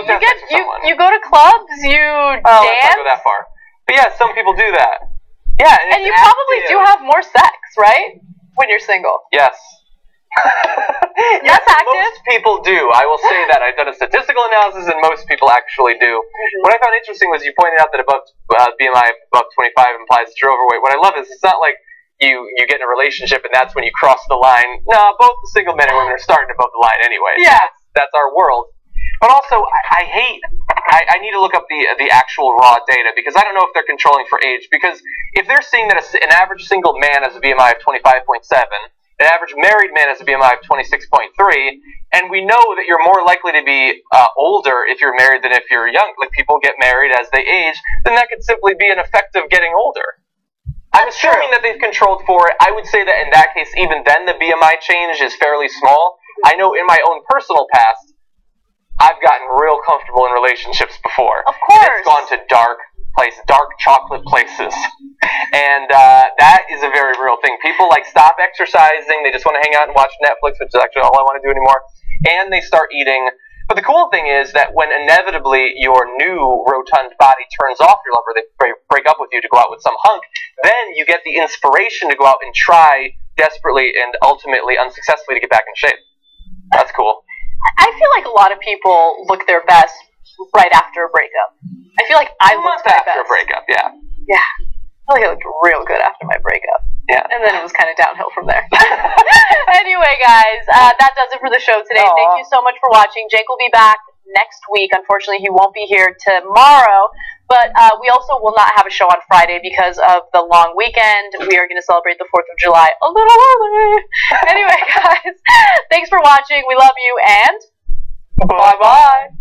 you go to clubs, you dance. Let's not go that far. But yeah, some people do that. Yeah, and you probably do have more sex, right? When you're single. Yes. That's active. Most people do. I will say that. I've done a statistical analysis, and most people actually do. What I found interesting was you pointed out that above BMI above 25 implies that you're overweight. What I love is it's not like you get in a relationship and that's when you cross the line. No, both the single men and women are starting above the line anyway. Yeah. That's our world. But also, I need to look up the actual raw data because I don't know if they're controlling for age. Because if they're seeing that an average single man has a BMI of 25.7, an average married man has a BMI of 26.3, and we know that you're more likely to be older if you're married than if you're young. Like people get married as they age, then that could simply be an effect of getting older. I'm assuming that they've controlled for it. I would say that in that case, even then, the BMI change is fairly small. I know in my own personal past, I've gotten real comfortable in relationships before. Of course. And it's gone to dark chocolate places. And that is a very real thing. People stop exercising, they just want to hang out and watch Netflix, which is actually all I want to do anymore. And they start eating. But the cool thing is that when inevitably your new rotund body turns off your lover, they break up with you to go out with some hunk, then you get the inspiration to go out and try desperately and ultimately unsuccessfully to get back in shape. That's cool. I feel like a lot of people look their best right after a breakup. I feel like I looked my best after a breakup, yeah. Yeah. I feel like I looked real good after my breakup. Yeah. And then it was kind of downhill from there. Anyway, guys, that does it for the show today. Thank you so much for watching. Jake will be back next week. Unfortunately, he won't be here tomorrow. But we also will not have a show on Friday because of the long weekend. We are going to celebrate the 4th of July a little early. Anyway, guys, thanks for watching. We love you, and bye-bye.